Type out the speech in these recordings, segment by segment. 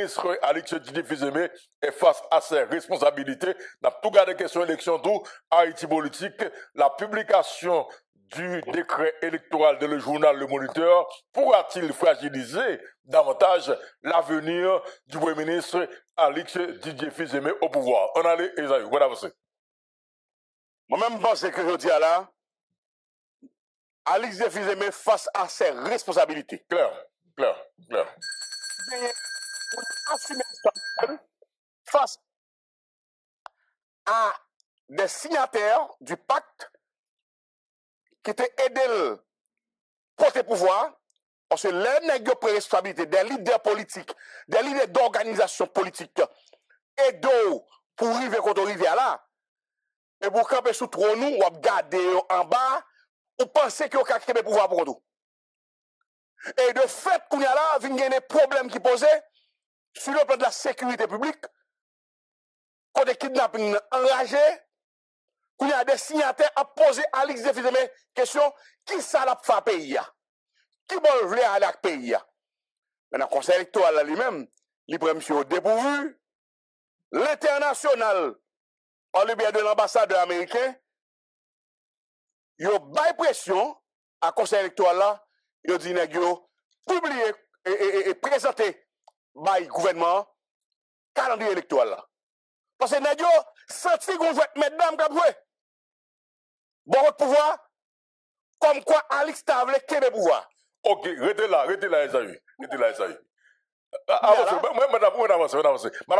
ministre Alix Didier est face à ses responsabilités. N'a tout gardé question élection tout, Haïti politique, la publication du décret électoral de le journal Le Moniteur pourra-t-il fragiliser davantage l'avenir du Premier ministre Alix Didier Fils-Aimé au pouvoir? On allait, Esaïe, vous avancez. Moi-même, je pense que je dis là, Alix Didier Fils-Aimé face à ses responsabilités. Clair. Face à des signataires du pacte qui étaient aidés pour le pouvoir, parce que les nègres prennent responsabilité des leaders politiques, des leaders d'organisations politiques, aidés pour arriver contre rivière là, et pour camper sous trône nous, ou garder en bas, ou penser que vous avez le pouvoir pour nous. Et de fait, qu'on y a là, il y a des problèmes qui posaient sur le plan de la sécurité publique, quand des kidnappings enragés, qu'il y a des signataires à poser à Alix Didier Fils-Aimé question, qui ça l'a fait pays? Qui veut aller à la pays? Mais dans le conseil électoral lui-même, il prend monsieur au dépourvu. L'international, en libère de l'ambassadeur américain, il y a bail pression à conseil électoral là, il dit négio publier et présenter bail gouvernement calendrier électoral là. Parce que négio senti qu'on jouait mesdames qui joué. Bon votre pouvoir comme quoi Alix t'a voulu qu'est pouvoir. OK, restez là, Esaïe. Avancez, madame, madame,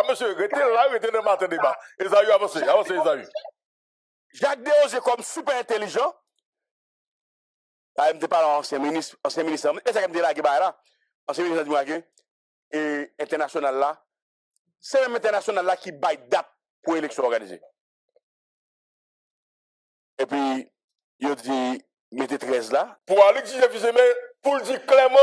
monsieur, restez là, restez dans le matin débat. Esaïe, avancez, Esaïe. Jacques Deos est comme super intelligent. Je ne pas l'ancien ministre, et ça qui me dit là, ancien ministre et international là, c'est même international là qui baille date pour l'élection organisée. Et puis, il dit, mettez 13 là. Pour Alix Didier Fils-Aimé, pour le dire clairement,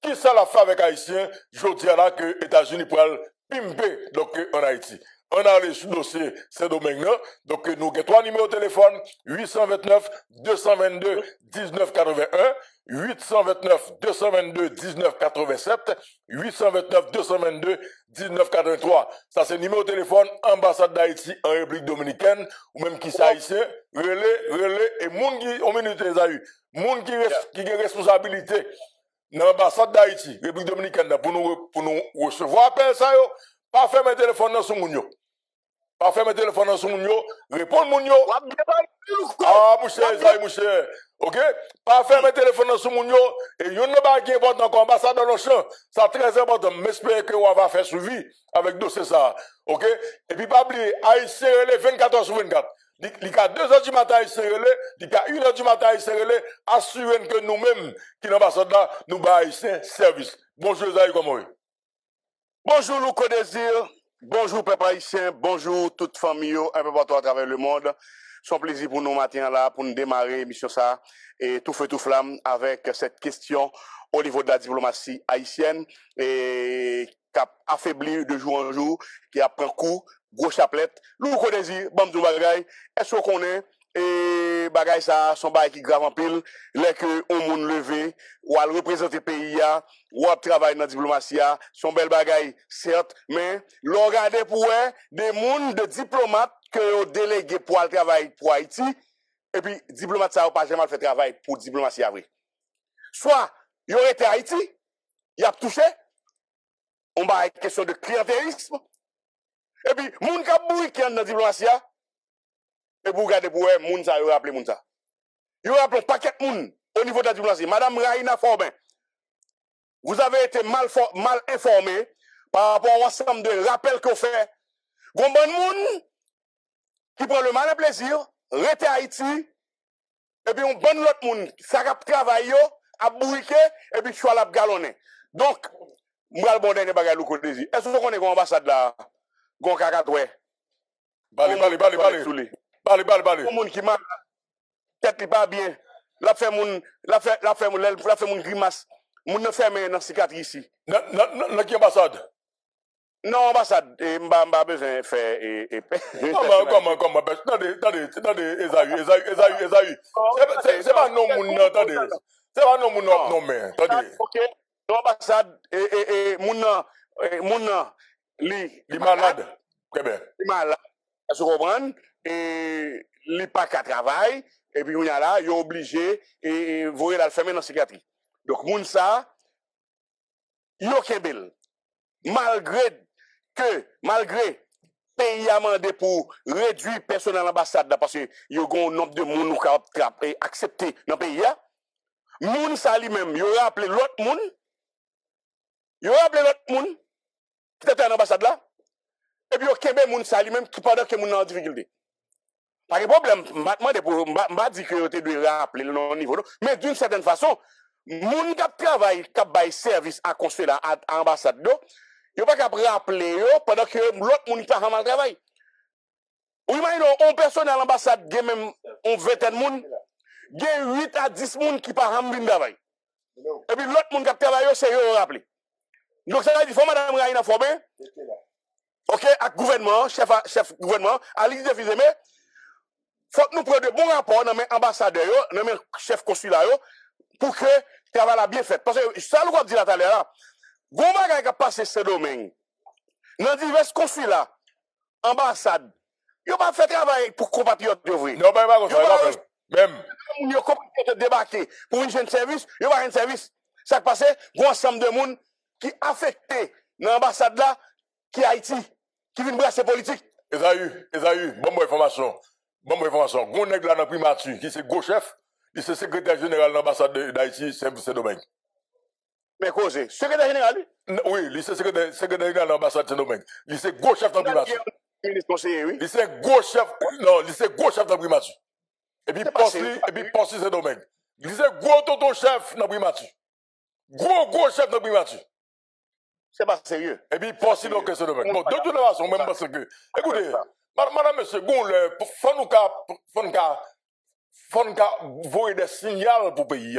qui ça l'a fait avec Haïtien, je dis là que les États-Unis pourraient pimper donc, en Haïti. On a allé sur le dossier Saint-Domingue. Donc, nous avons 3 numéros de téléphone, 829 222 1981, 829 222 1987, 829 222 1983. Ça, c'est le numéro de téléphone ambassade d'Haïti en République Dominicaine, ou même qui c'est haïtien, relais, et moun qui, au minute les a eu, moun qui a responsabilité dans l'ambassade d'Haïti, République Dominicaine, pour nous recevoir appel ça, yo. Pas faire mes téléphones dans son mounio. Pas faire mes téléphones dans son mounio. Répondre mounio. Ah, mon cher. OK? Pas faire mes téléphones dans son mounio. Et yon ne pas qui important encore ambassade dans le champ. Ça très important. M'espère que on va faire suivi avec dossier ça. OK? Et puis pas oublier, Haïtien relais 24 heures sur 24. Il y a 2 heures du matin, il s'est relais. Il y a 1 heure du matin, il s'est relais. Assurez que nous-mêmes, qui l'ambassade là, nous baillons service. Bonjour, Zahir, comment est? Bonjour Louko Désir, bonjour peuple haïtien, bonjour toute famille un peu partout à travers le monde. C'est un plaisir pour nous matin là, pour nous démarrer l'émission ça et tout feu tout flamme avec cette question au niveau de la diplomatie haïtienne et qui a affaibli de jour en jour, qui a pris un coup, gros chaplette. Louko Désir, bam bagay, est-ce qu'on est et bagay ça son bagay qui grave en pile les que on moun levé ou à représenter pays ou à travailler dans la diplomatie son bel bagay certes mais l'on regarder pour des moun de diplomates que ont délégué pour le travail pour Haïti et puis diplomate ça pas jamais fait travail pour diplomatie vrai soit il aurait été Haïti il a touché on va question de clientélisme et puis moun ka boui qui dans la diplomatie. Et pour regarder pour eux, moun ça, yo rappelé moun ça. Yo rappelé un paquet de moun au niveau de la diplomatie. Madame Raina Forbin, vous avez été mal informé par rapport à l'ensemble de rappels qu'on fait. Gon bon moun qui prend le malin plaisir, rete Haïti, et puis on bon l'autre moun, ça a travaillé, a bourriqué, et puis choix la galonné. Donc, m'gal bon dernier bagay Louko Désir. Est-ce que vous connaissez l'ambassade là? Gon kakatoué. Balé. Balé. Moun qui mal, tête li pas bien. La fait moun grimace. Moun ne ferme dans cicatrice ici. Dans qui ambassade? Non, ambassade, m'a besoin de faire Comment? Attendez, Esaïe. C'est pas non moun, attendez. C'est pas non moun, non mais, attendez. OK. L'ambassade, moun Moun nan, li malade. Très bien. Li malade. Est-ce que vous comprenez? Et li pas qu'à travail. Et puis, on y a là, ils sont obligés et voyer la fermer dans la psychiatrie. Donc, moun ça, yo kembel. Malgré pays a demandé pour réduire personnel à l'ambassade parce que y a un nombre de monde qui accepté dans le pays. Moun ça lui-même, yo rappelé l'autre monde. Yo rappelé l'autre monde qui était dans l'ambassade là. Et puis yo kembe moun ça lui-même qui pendant que moun en difficulté. Pas de problème, m'a dit que yo te doit rappeler le niveau, mais d'une certaine façon, moun qui travaille, qui bail service à consulat à ambassade do, yo pas capable rappeler yo pendant que l'autre moun pas mal travail. Ou imaginez on personne à l'ambassade, gen même on vingtaine moun, gen 8 à 10 moun qui pas bien travail. Et puis l'autre moun qui travaille c'est yo rappeler. Donc ça veut dire faut madame Raina Fobé. OK, avec gouvernement, chef gouvernement, à l'idée de Fizeme, faut que nous prenions de bons rapports dans les ambassadeurs, dans les chefs consulats, pour que le travail soit bien fait. Parce que ça, nous avons dit là tout à l'heure, bon bagage qui a passé ce domaine, dans divers consulats, ambassades, ils n'ont pas fait travail pour compatriotes de vrai. Non, pas comme ça, même. Ils ont compatriotes débarquer pour une jeune service, ils n'ont pas un service. Ça qui passe, un ensemble de monde qui affecté dans l'ambassade là, qui est Haïti, qui vient brasser politique. Esaü, bonne information. Bonne information. Gon nèg là dans primature, qui c'est gros chef, il c'est secrétaire général de l'ambassade d'Haïti, c'est domaine. Mais cause, secrétaire général? Oui, il c'est secrétaire général de l'ambassade de domaine. Il c'est gros chef dans primature. Ministre conseiller, oui. Il c'est gros chef, non, il c'est gros chef dans primature. Et puis poste ce domaine. Il c'est gros tonton chef dans primature. Gros chef dans primature. C'est pas sérieux. Et puis poste donc ce domaine. Bon, de toute façon, même parce que, écoutez, madame, monsieur, faut nous voyer des signaux pour le pays.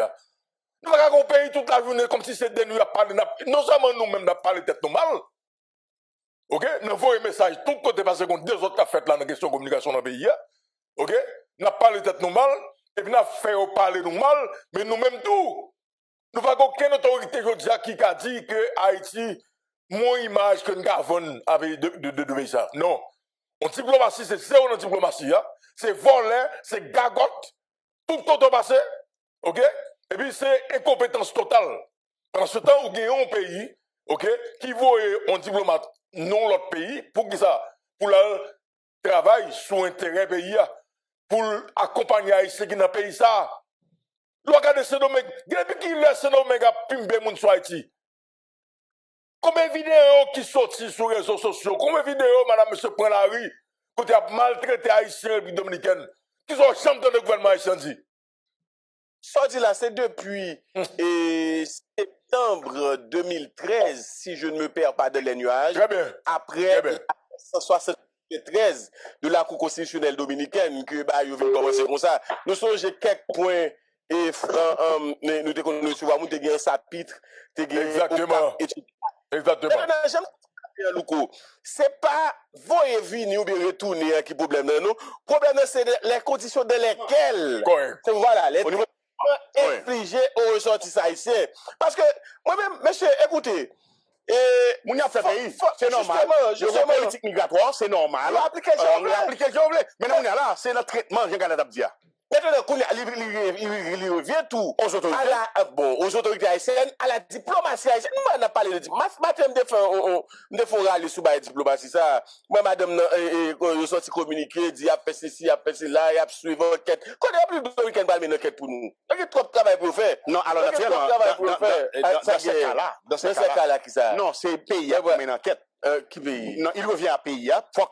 Nous ne pouvons pas payer toute la journée comme si c'était nous à parler. Non seulement nous-mêmes, nous parlé tête nous mal. OK? Nous voyons un message tout côté parce qu'on deux autres qui ont fait la question de communication dans le pays. OK? Nous parlé tête nous mal. Et puis nous fait parler nous mal. Mais nous-mêmes tout. Nous n'avons aucune autorité qui a dit que Haïti, mon image que nous avons avec de ça. Non. En diplomatie, c'est zéro en diplomatie. Hein? C'est voler, c'est gagote. Tout le temps passé. OK? Et puis c'est incompétence totale. Pendant ce temps, vous avez un pays, OK, qui voit un diplomate non l'autre pays, pour qui ça? Pour le travail sous intérêt pays, pour accompagner Haïti qui dans le pays ça. Vous regardez ce domaine, depuis qu'il laisse ce domaine à pimber moun sur Haïti. Combien de vidéos qui sortent sur les réseaux sociaux, combien de vidéos, madame, monsieur, prend la rue, côté a maltraité Haïtiens et Dominicains, qui sont champions de gouvernement haïtien dit. Ça dit là, c'est depuis septembre 2013, si je ne me perds pas de les nuages. Très bien. Après 173 de la Cour constitutionnelle dominicaine, que bah, il vient commencer comme ça. Nous sommes quelques points et nous te connaissons souvent, nous te un chapitre, exactement. Exactement. C'est pas voyer venir ou bien retourner qui problème non. Problème c'est les conditions dans lesquelles. Voilà, les infligés aux ressortissants haïtiens. Parce que moi-même, monsieur, écoutez, Moun a fait pays, c'est normal. Justement, politique migratoire, c'est normal. L'application, maintenant on est là, c'est le traitement, j'ai regardé d'Abdia. Maintenant, il revient tout aux autorités. Aux autorités haïtiennes, à la diplomatie haïtienne. Moi, on a parlé de diplomatie. Maintenant, je me aller sous la diplomatie. Ça. Moi, madame, je sorti communiqué, dit, il a fait ceci, il a fait cela, il a suivi l'enquête. Quand il y a plus de week-end, il y a une enquête pour nous. Il y a trop de travail pour faire. Non, alors, dans ce cas-là, dans ce cas-là, qui ça? Non, c'est pays qui a une enquête. Qui pays? Non, il revient à pays. Faut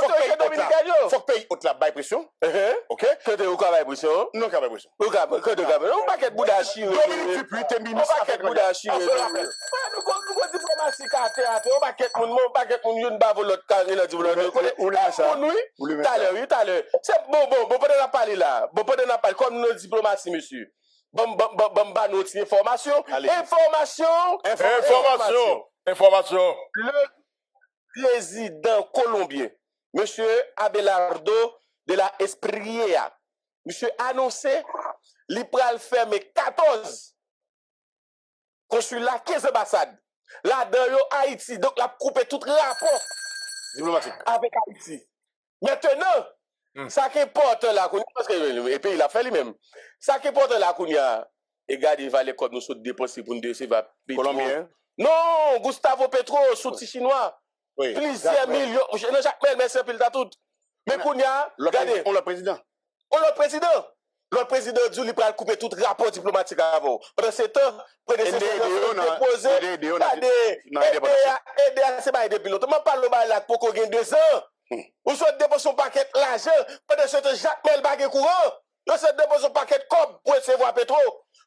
autorité dominicaine. Faut que pays haute la baille pression. OK? Quand tu as baille pression? Non, qu'il y a pression. Quand tu as baille on paquet de boudachi. Dominique Dupuis, t'es ministre. On paquet de boudachi. Nous avons diplomatie caractère. On paquet de moun yon bavo l'autre carré là. Où le ça? Tout à l'heure. C'est bon, peut-être parler là. Peut-être parler comme nos diplomatie, monsieur. Bon, notre information. Information. Le président colombien, M. Abelardo de la Espriella, M. annoncé, il pral fermer 14 consulats, 15 ambassades Là-dedans, yo Haïti. Donc, la coupe tout rapport Diplomatique. avec Haïti. Maintenant, ça qui importe là, parce que le pays l'a fait lui-même. Ça qui importe là, et regarde, il va les codes nous sont déposés pour nous recevoir Petro. Colombien. Non, Gustavo Petro, soutien chinois. Oui. Plusieurs millions. Non, Jacques Mel, merci un peu tout. Mais regardez. On le président. On le président. Le président dit qu'il va couper tout rapport diplomatique avant. Pendant ce temps, déposé. Aider à ces bails de pilote. Je parle de là pour qu'on gagne 2 ans. Ou soit déposer son paquet l'argent. Pendant ce temps, Jacques Mel bague courant. Vous soit déposer son paquet de cob pour recevoir Petro.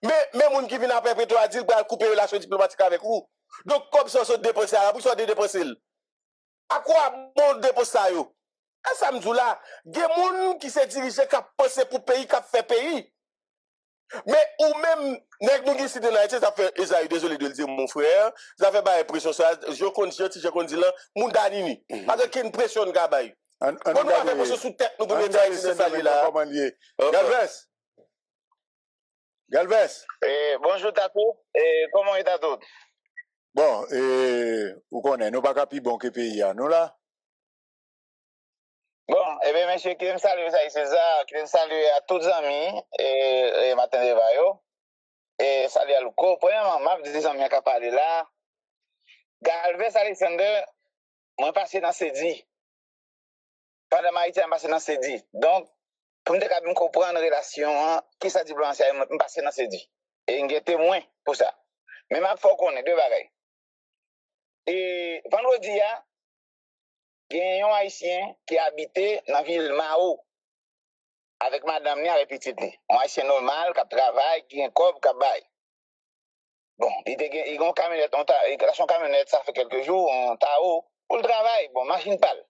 Mais même les gens qui viennent après Petro a dit qu'il va couper les relations diplomatiques avec vous. Donc, comme ça, vous déposez à vous, soit déposer. À quoi bon déposer ça? À samedi là, il y a des gens qui se dirigent, qui ont pensé pour le pays, qui ont fait pays. Mais ou même, nous qui sommes dans Haïti, ça fait, Esaïe, désolé de le dire, mon frère, ça fait pas impression, ça, je connais là, mon danini. Parce qu'il y a une pression de gabaye. On nous a fait pression sous tête, nous pouvons mettre Haïti dans ça là. Galvez. Bonjour Tato, comment est Tato? Bon, vous connaissez, nous pas capi bon que pays, nous là. Bon, eh bien, monsieur, qui me salue, ça, c'est ça, qui me salue à tous les amis, et matin de Bayo, et salut à Louko. Premièrement, m'a dit des amis qui parlé là. Galvez Alexander, moi, passé dans Cédi. Pendant ma été, je passé dans Cédi. Donc, pour me comprendre la relation, qui ça diplomatie, je passé dans Cédi. Et je suis témoin pour ça. Mais il faut qu'on ait 2 bagailles. Et vendredi, il y a un Haïtien qui habitait dans la ville Mao avec madame ni avec petite ni. Un Haïtien normal qui travaille, qui a un corps, qui bail. Bon, il a une camionnette, son camionnette, ça fait quelques jours, on Tao, pour le travail, bon, machine pâle.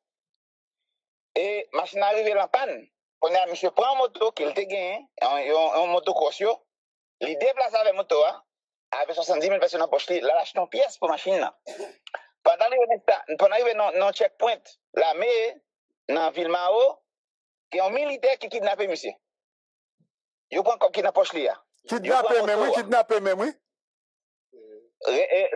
Et machine arrive en panne. On a monsieur prend une moto qu'il a gagné, un moto crossio, il déplace avec moto, avec 70 000 personnes en poche, il a acheté une pièce pour machine là. Pendant l'arrivée dans le checkpoint, la mer, dans la ville Mao, il y a un militaire qui kidnappe monsieur. Il prend comme kidnappe poche là. Kidnappé même, oui.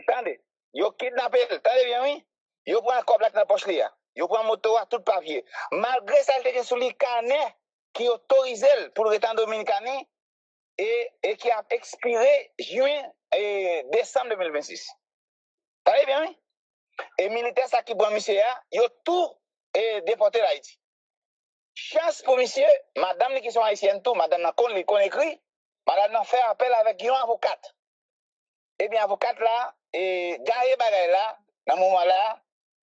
Attendez, il kidnappé, attendez bien, oui. Il prend comme là dans poche là. Il prend moto à tout papier. Malgré ça, il était sur les carnets qui autorisé pour le temps dominicain et qui a expiré juin et décembre 2026. Attendez bien, oui. Et militaire ça qui prend monsieur il a tout déporté l'Haïti. Chance pour monsieur, madame qui sont haïtiennes tout, madame n'a qu'on écrit, madame n'a fait appel avec un avocat. Eh bien avocat là et garé bagay là dans moment là,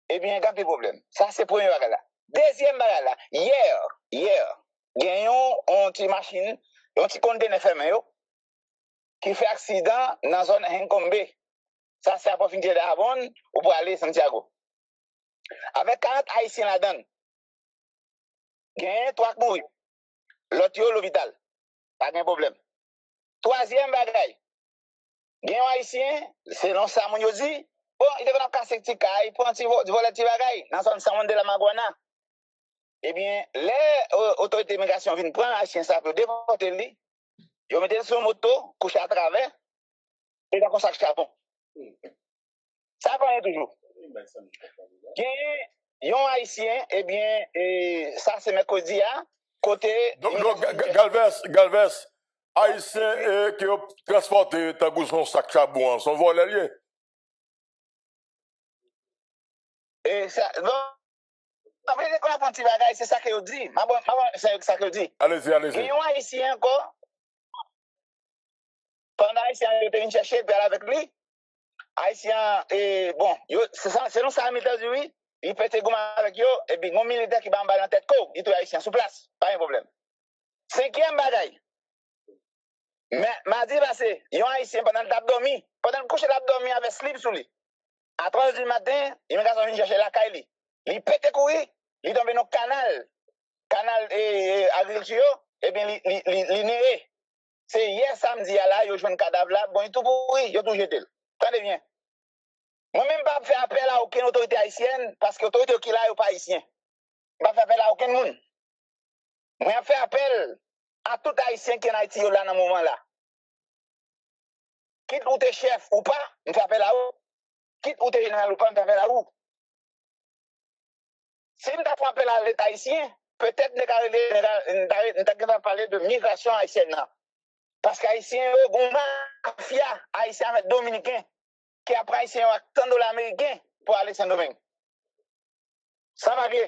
eh bien il y a des problèmes. Ça c'est premier bagay là. Deuxième bagay là, hier, gagnons une petite machine, un petit conteneur fermé qui fait accident dans la zone Henkombe. Ça, c'est la proximité d'Avon ou pour aller à Santiago. Avec 40 Haïtiens là-dedans, il y a 3 qui mourent. L'autre, est l'hôpital. Pas de problème. Troisième bagaille, il y a un Haïtien, selon ça, mon dit, bon, il devait casser un petit caille, il prend un petit volet de bagaille, dans son salon de la Maguana. Eh bien, les autorités d'immigration viennent prendre un Haïtien, ça peut déporter lui. Ils mettent sur une moto, couché à travers, et dans un sac charbon. Ça paraît toujours. Il y a un Haïtien, eh bien, ça c'est mercredi, côté. Donc Galvez, Haïtien qui ont transporté son sac charbon, son vol allié. Et ça, bon, après, quand on a un petit bagage, c'est ça que je dis. C'est ça que je dis. Allez-y. Il y a un Haïtien encore. Pendant Haïtien, il était venu chercher, puis avec lui. Haïtien, bon, selon ça, militaire dit oui, il peut être avec eux, et puis mon militaire qui va en bas dans la tête, il est Haïtien sous place, pas un problème. 5e bagaille. Mais, mardi passé, il y a un Haïtien pendant le dormi, pendant le coucher d'abdomen avec slip sous lui. À 3 h du matin, il m'a venu chercher la caille. Il pète courir, il tombe dans le canal agriculture, et bien, il n'est. C'est hier samedi, là, il a joué un cadavre là, bon, il tout pourri, il a tout jeté. Attendez bien. Moi-même, je ne vais pas faire appel à aucune autorité haïtienne parce que l'autorité qui est là n'est pas haïtienne. Je ne vais pas faire appel à aucun monde. Je vais faire appel à tout haïtien qui est en Haïti là dans ce moment-là. Quitte ou t'es chef ou pas, je fais appel à eux. quitte ou t'es général ou pas, m'ta fait la roue. Si m'ta frappé à l'État haïtien, peut-être n'ta parler de migration haïtienne. Parce qu'Haïtien, gon mafia haïtien avec dominicain, qui après haïtien a $100 américains pour aller Saint-Domingue. Ça va bien.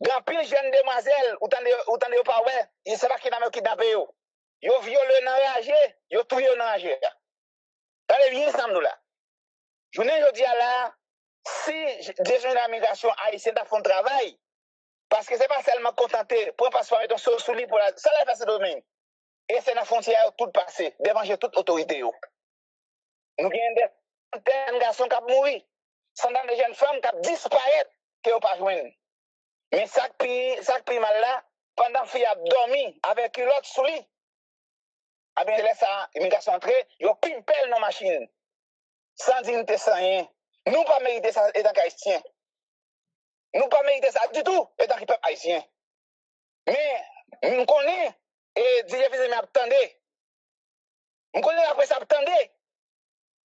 Grand pile jeune demoiselle, ou t'en pas ouais, il sait pas qui n'a kidnappé yo. Yo violé dans rage, yo tué dans rage. T'allez bien ensemble là. Je ne dis là, si gestion de la migration haïtienne a fait un travail, parce que c'est pas seulement contenté pour passer mettre ton sous lit pour la ça là passer domaine. Et c'est la frontière tout passé, devant toute autorité yo. Nous avons des garçons qui ont mouru, centaines de jeunes femmes qui ont disparu, qui n'ont pas joint. Mais ça qui mal là, pendant que a dormi avec l'autre sous lit, a bien laissé l'immigration entrer, ils ont pimpé nos machines. Sans dignité, sans rien. Nous pas mériter ça étant haïtien. Nous pas mériter ça du tout étant peuple haïtien. Mais nous connaissons et Dieu m'attendez. Nous connaissons après ça attendez.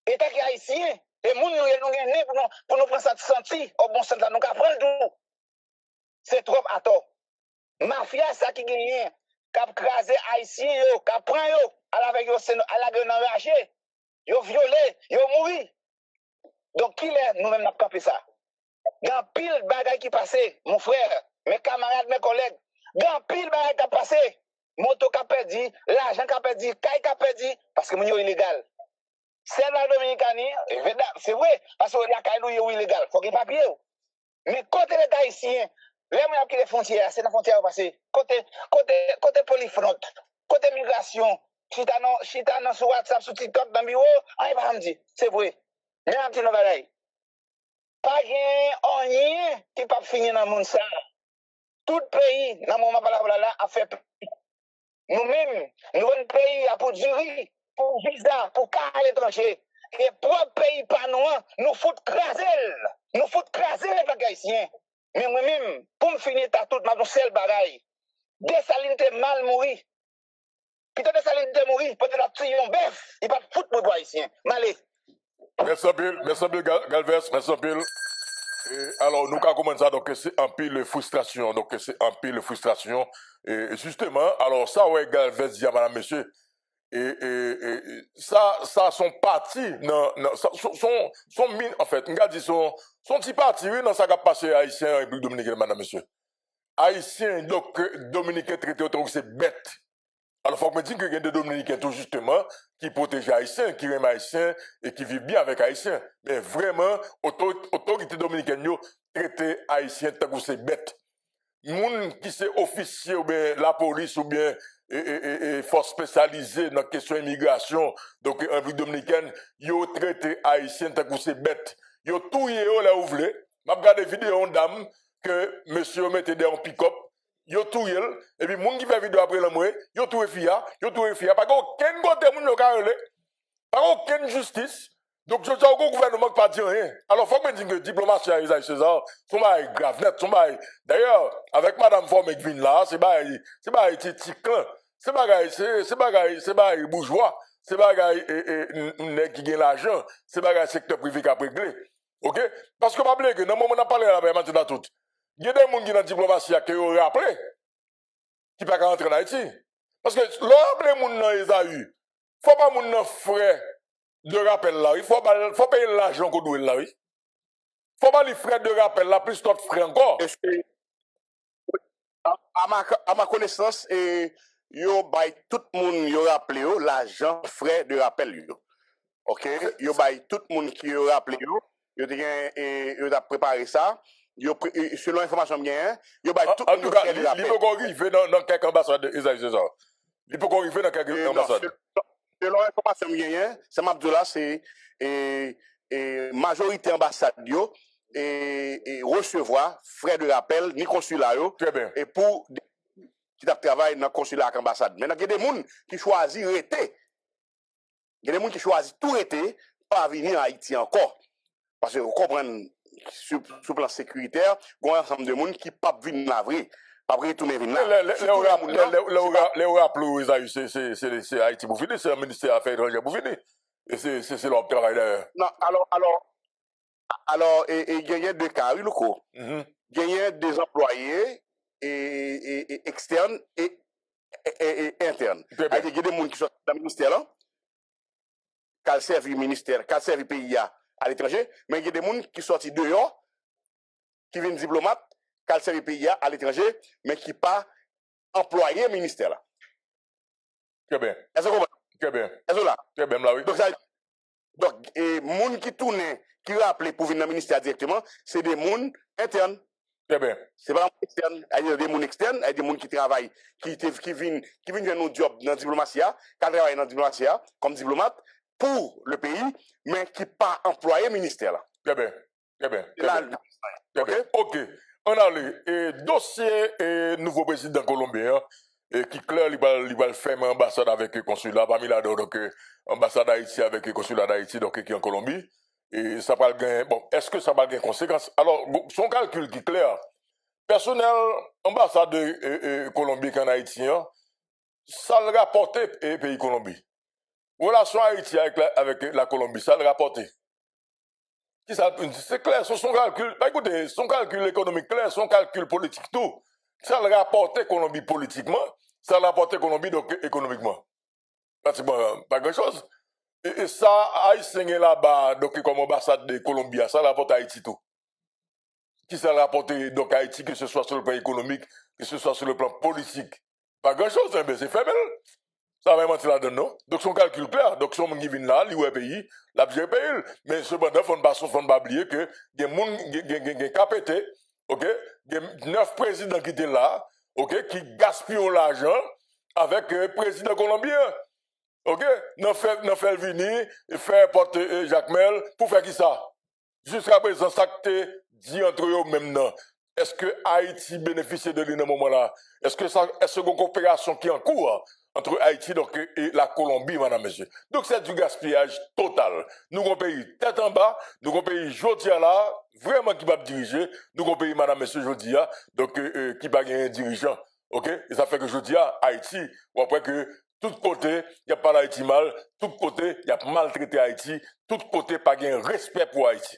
État qui haïtien et moun nous gagner pour nous prendre ça senti au bon sens là nous prendre tout. C'est trop à tort. Mafia ça qui gagne cap craser haïtien yo, cap prend yo, à la avec yo à la gueule enragé. Yo violé, yo mouri. Donc qui est nous-mêmes n'a campé ça. Grand pile bagay qui passé, mon frère, mes camarades, mes collègues, grand pile bagay qui passé. Moto qui a perdu, l'argent qui a perdu, caille qui a perdu, parce que mon yo illégal. C'est la Dominicanie, c'est vrai, parce que la caille est illégal, il faut qu'il y ait papier. Mais côté l'État haïtien, les gens qui les frontières, c'est la frontière passée. Côté polyfront, côté migration, chita sur WhatsApp, sur TikTok, dans le bureau, on va me dire, c'est vrai. Mais un petit nouvel pas rien qui peut finir dans le monde ça. Tout pays, dans le moment là, a fait. Nous-mêmes, nous avons un pays pour jury, pour visa, pour car à l'étranger. Et propre pays pas nous foutent craser. Nous foutent craser les haïtiens. Mais moi-même, pour me finir tout, ma seule bagaille. Dessalinité mal mourir. Puis dessalinité mourir, peut-être la tuer un bœuf. Il va foutre pour les haïtiens. Malé. Merci Bill Galvez, merci Bill. Alors, nous avons commencé donc c'est un peu de frustration, donc c'est un peu de frustration. Et justement, alors ça, ouais, Galvez dit à madame, monsieur, et ça son parti, son mine, en fait, on a dit son petit parti, oui, dans ça qui a passé haïtien en République dominicaine, madame, monsieur. Haïtien, donc, dominicain traité autant que c'est bête. Alors, il faut que je me dise qu'il y a des Dominicains, tout justement, qui protègent Haïtiens, qui aiment Haïtiens et qui vivent bien avec Haïtiens. Mais vraiment, autorité dominicaine, traiter Haïtiens tant que c'est bête. Moun qui c'est officier ou bien la police ou bien force spécialisée dans la question immigration, donc en République dominicaine, yo traité Haïtiens tant que c'est bête. Yo tout yo là où voulez. M'a regardé vidéo dame que monsieur mettait dans pick-up. Yo tout yel, et puis moun qui fait vidéo après l'amour, yo tout fia, pas aucun côté moun yo ka relé, pas aucune justice. Donc je dis au gouvernement qui pas dire rien. Alors faut que me dire que diplomatie à Isaïe César, son bail grave net, son bail. D'ailleurs, avec madame Formé qui vient là, c'est bail tican, c'est bail bourgeois, c'est bail nèg qui gagne l'argent, c'est bail secteur privé qui a réglé. OK? Parce que pas oublier que dans le moment où on a parlé là maintenant tout. Il y a des gens qui dans la diplomatie qui ont rappelé, qui ne peuvent pas rentrer en Haïti. Parce que l'homme, les gens dans Esaü, il ne faut pas les frais de rappel là. Il faut payer l'argent qu'on doit là. Il ne faut pas les frais de rappel là, plus d'autres frais encore. À ma connaissance, yo bay tout le monde yo rappelé l'argent frais de rappel. OK? Yo bay tout le monde qui yo rappelé yo a préparé ça. Selon l'information bien, il y a tout en tout cas, il peut arriver dans quelques ambassades d'Isaïe César. Il peut arriver dans quelques ambassades. Selon l'information bien, c'est Mabdoula, c'est majorité ambassade et recevoir frais de rappel ni consulat très bien. Et pour qui travaillent dans consulat et ambassade. Maintenant, il y a des gens qui choisissent rester. Il y a des gens qui choisissent tout rester, pas venir à Haïti encore. Parce que vous comprenez, sur le plan sécuritaire, il y a un ensemble de gens qui ne peuvent pas venir la vraie. Pas retourner venir là. Les rappels, c'est Haïti pour finir, c'est le ministère des Affaires étrangères pour finir. Et c'est leur travail d'ailleurs. Non, Alors, et gagner deux cas, oui, Louko. Mhm. Gagner des employés et externes et internes. Très bien. Il y a des gens qui sont dans le ministère là, qui servent le ministère, qui servent le pays à l'étranger, mais il y a des gens qui sont sortis dehors, qui viennent diplomates, qui servent le pays à l'étranger, mais qui pas employés au ministère là. Très bien. Est-ce que vous comprenez? Très bien. Est-ce que là? Très bien, là, oui. Donc, les gens qui tournent, qui rappellent pour venir dans le ministère directement, c'est des gens internes. Très bien. C'est pas externe. Il y a des gens externes, il y a des gens qui travaillent, qui viennent faire nos jobs dans la diplomatie, qui travaillent dans la diplomatie comme diplomate pour le pays, mais qui pas employé ministère là. Très bien. Très bien. Très Là, bien. Très bien. OK. On a le dossier nouveau président colombien qui clair il va faire ambassade avec le consulat parmi là donc ambassade d'Haïti avec le consulat d'Haïti donc qui est en Colombie et ça va gagner bon est-ce que ça va gagner conséquences alors son calcul qui est clair personnel ambassade de Colombie qu'en Haïti ça le rapporte pays Colombie relation Haïti avec la Colombie ça le rapporte. C'est clair, son calcul, bah écoutez, son calcul économique clair, son calcul politique tout, ça le rapporte Colombie politiquement, ça le rapporte Colombie donc économiquement. Pratiquement pas grand chose. Et ça, Haïtien là-bas, donc comme ambassade de Colombie, ça le rapporte Haïti tout. Qui ça le rapporte donc Haïti, que ce soit sur le plan économique, que ce soit sur le plan politique. Pas grand chose, mais c'est faible. Ça va mentir là-dedans, non? Donc, son calcul clair. Donc, son monde qui vient là, lui, ouais, pays, la bien payé. Mais cependant, faut pas oublier que, il y a des gens qui ok? Il y a 9 présidents qui étaient là, ok? Qui gaspillent l'argent avec le président colombien. Ok? N'en fait venir, faire porter Jacques Mel, pour faire qui ça? Jusqu'à présent, ça que dit entre eux même non. Est-ce que Haïti bénéficie de lui dans ce moment-là? Est-ce qu'il y a une coopération qui est en cours entre Haïti donc, et la Colombie, madame, monsieur? Donc c'est du gaspillage total. Nous avons un pays tête en bas, nous avons un pays Jodia là, vraiment qui va diriger, nous avons un pays, madame, monsieur, Jodia, donc qui va gagner un dirigeant. Ok? Et ça fait que Jodia, Haïti, ou après que tout côté, il n'y a pas d'Haïti mal, tout côté, il y a maltraité Haïti, tout côté, pas de respect pour Haïti.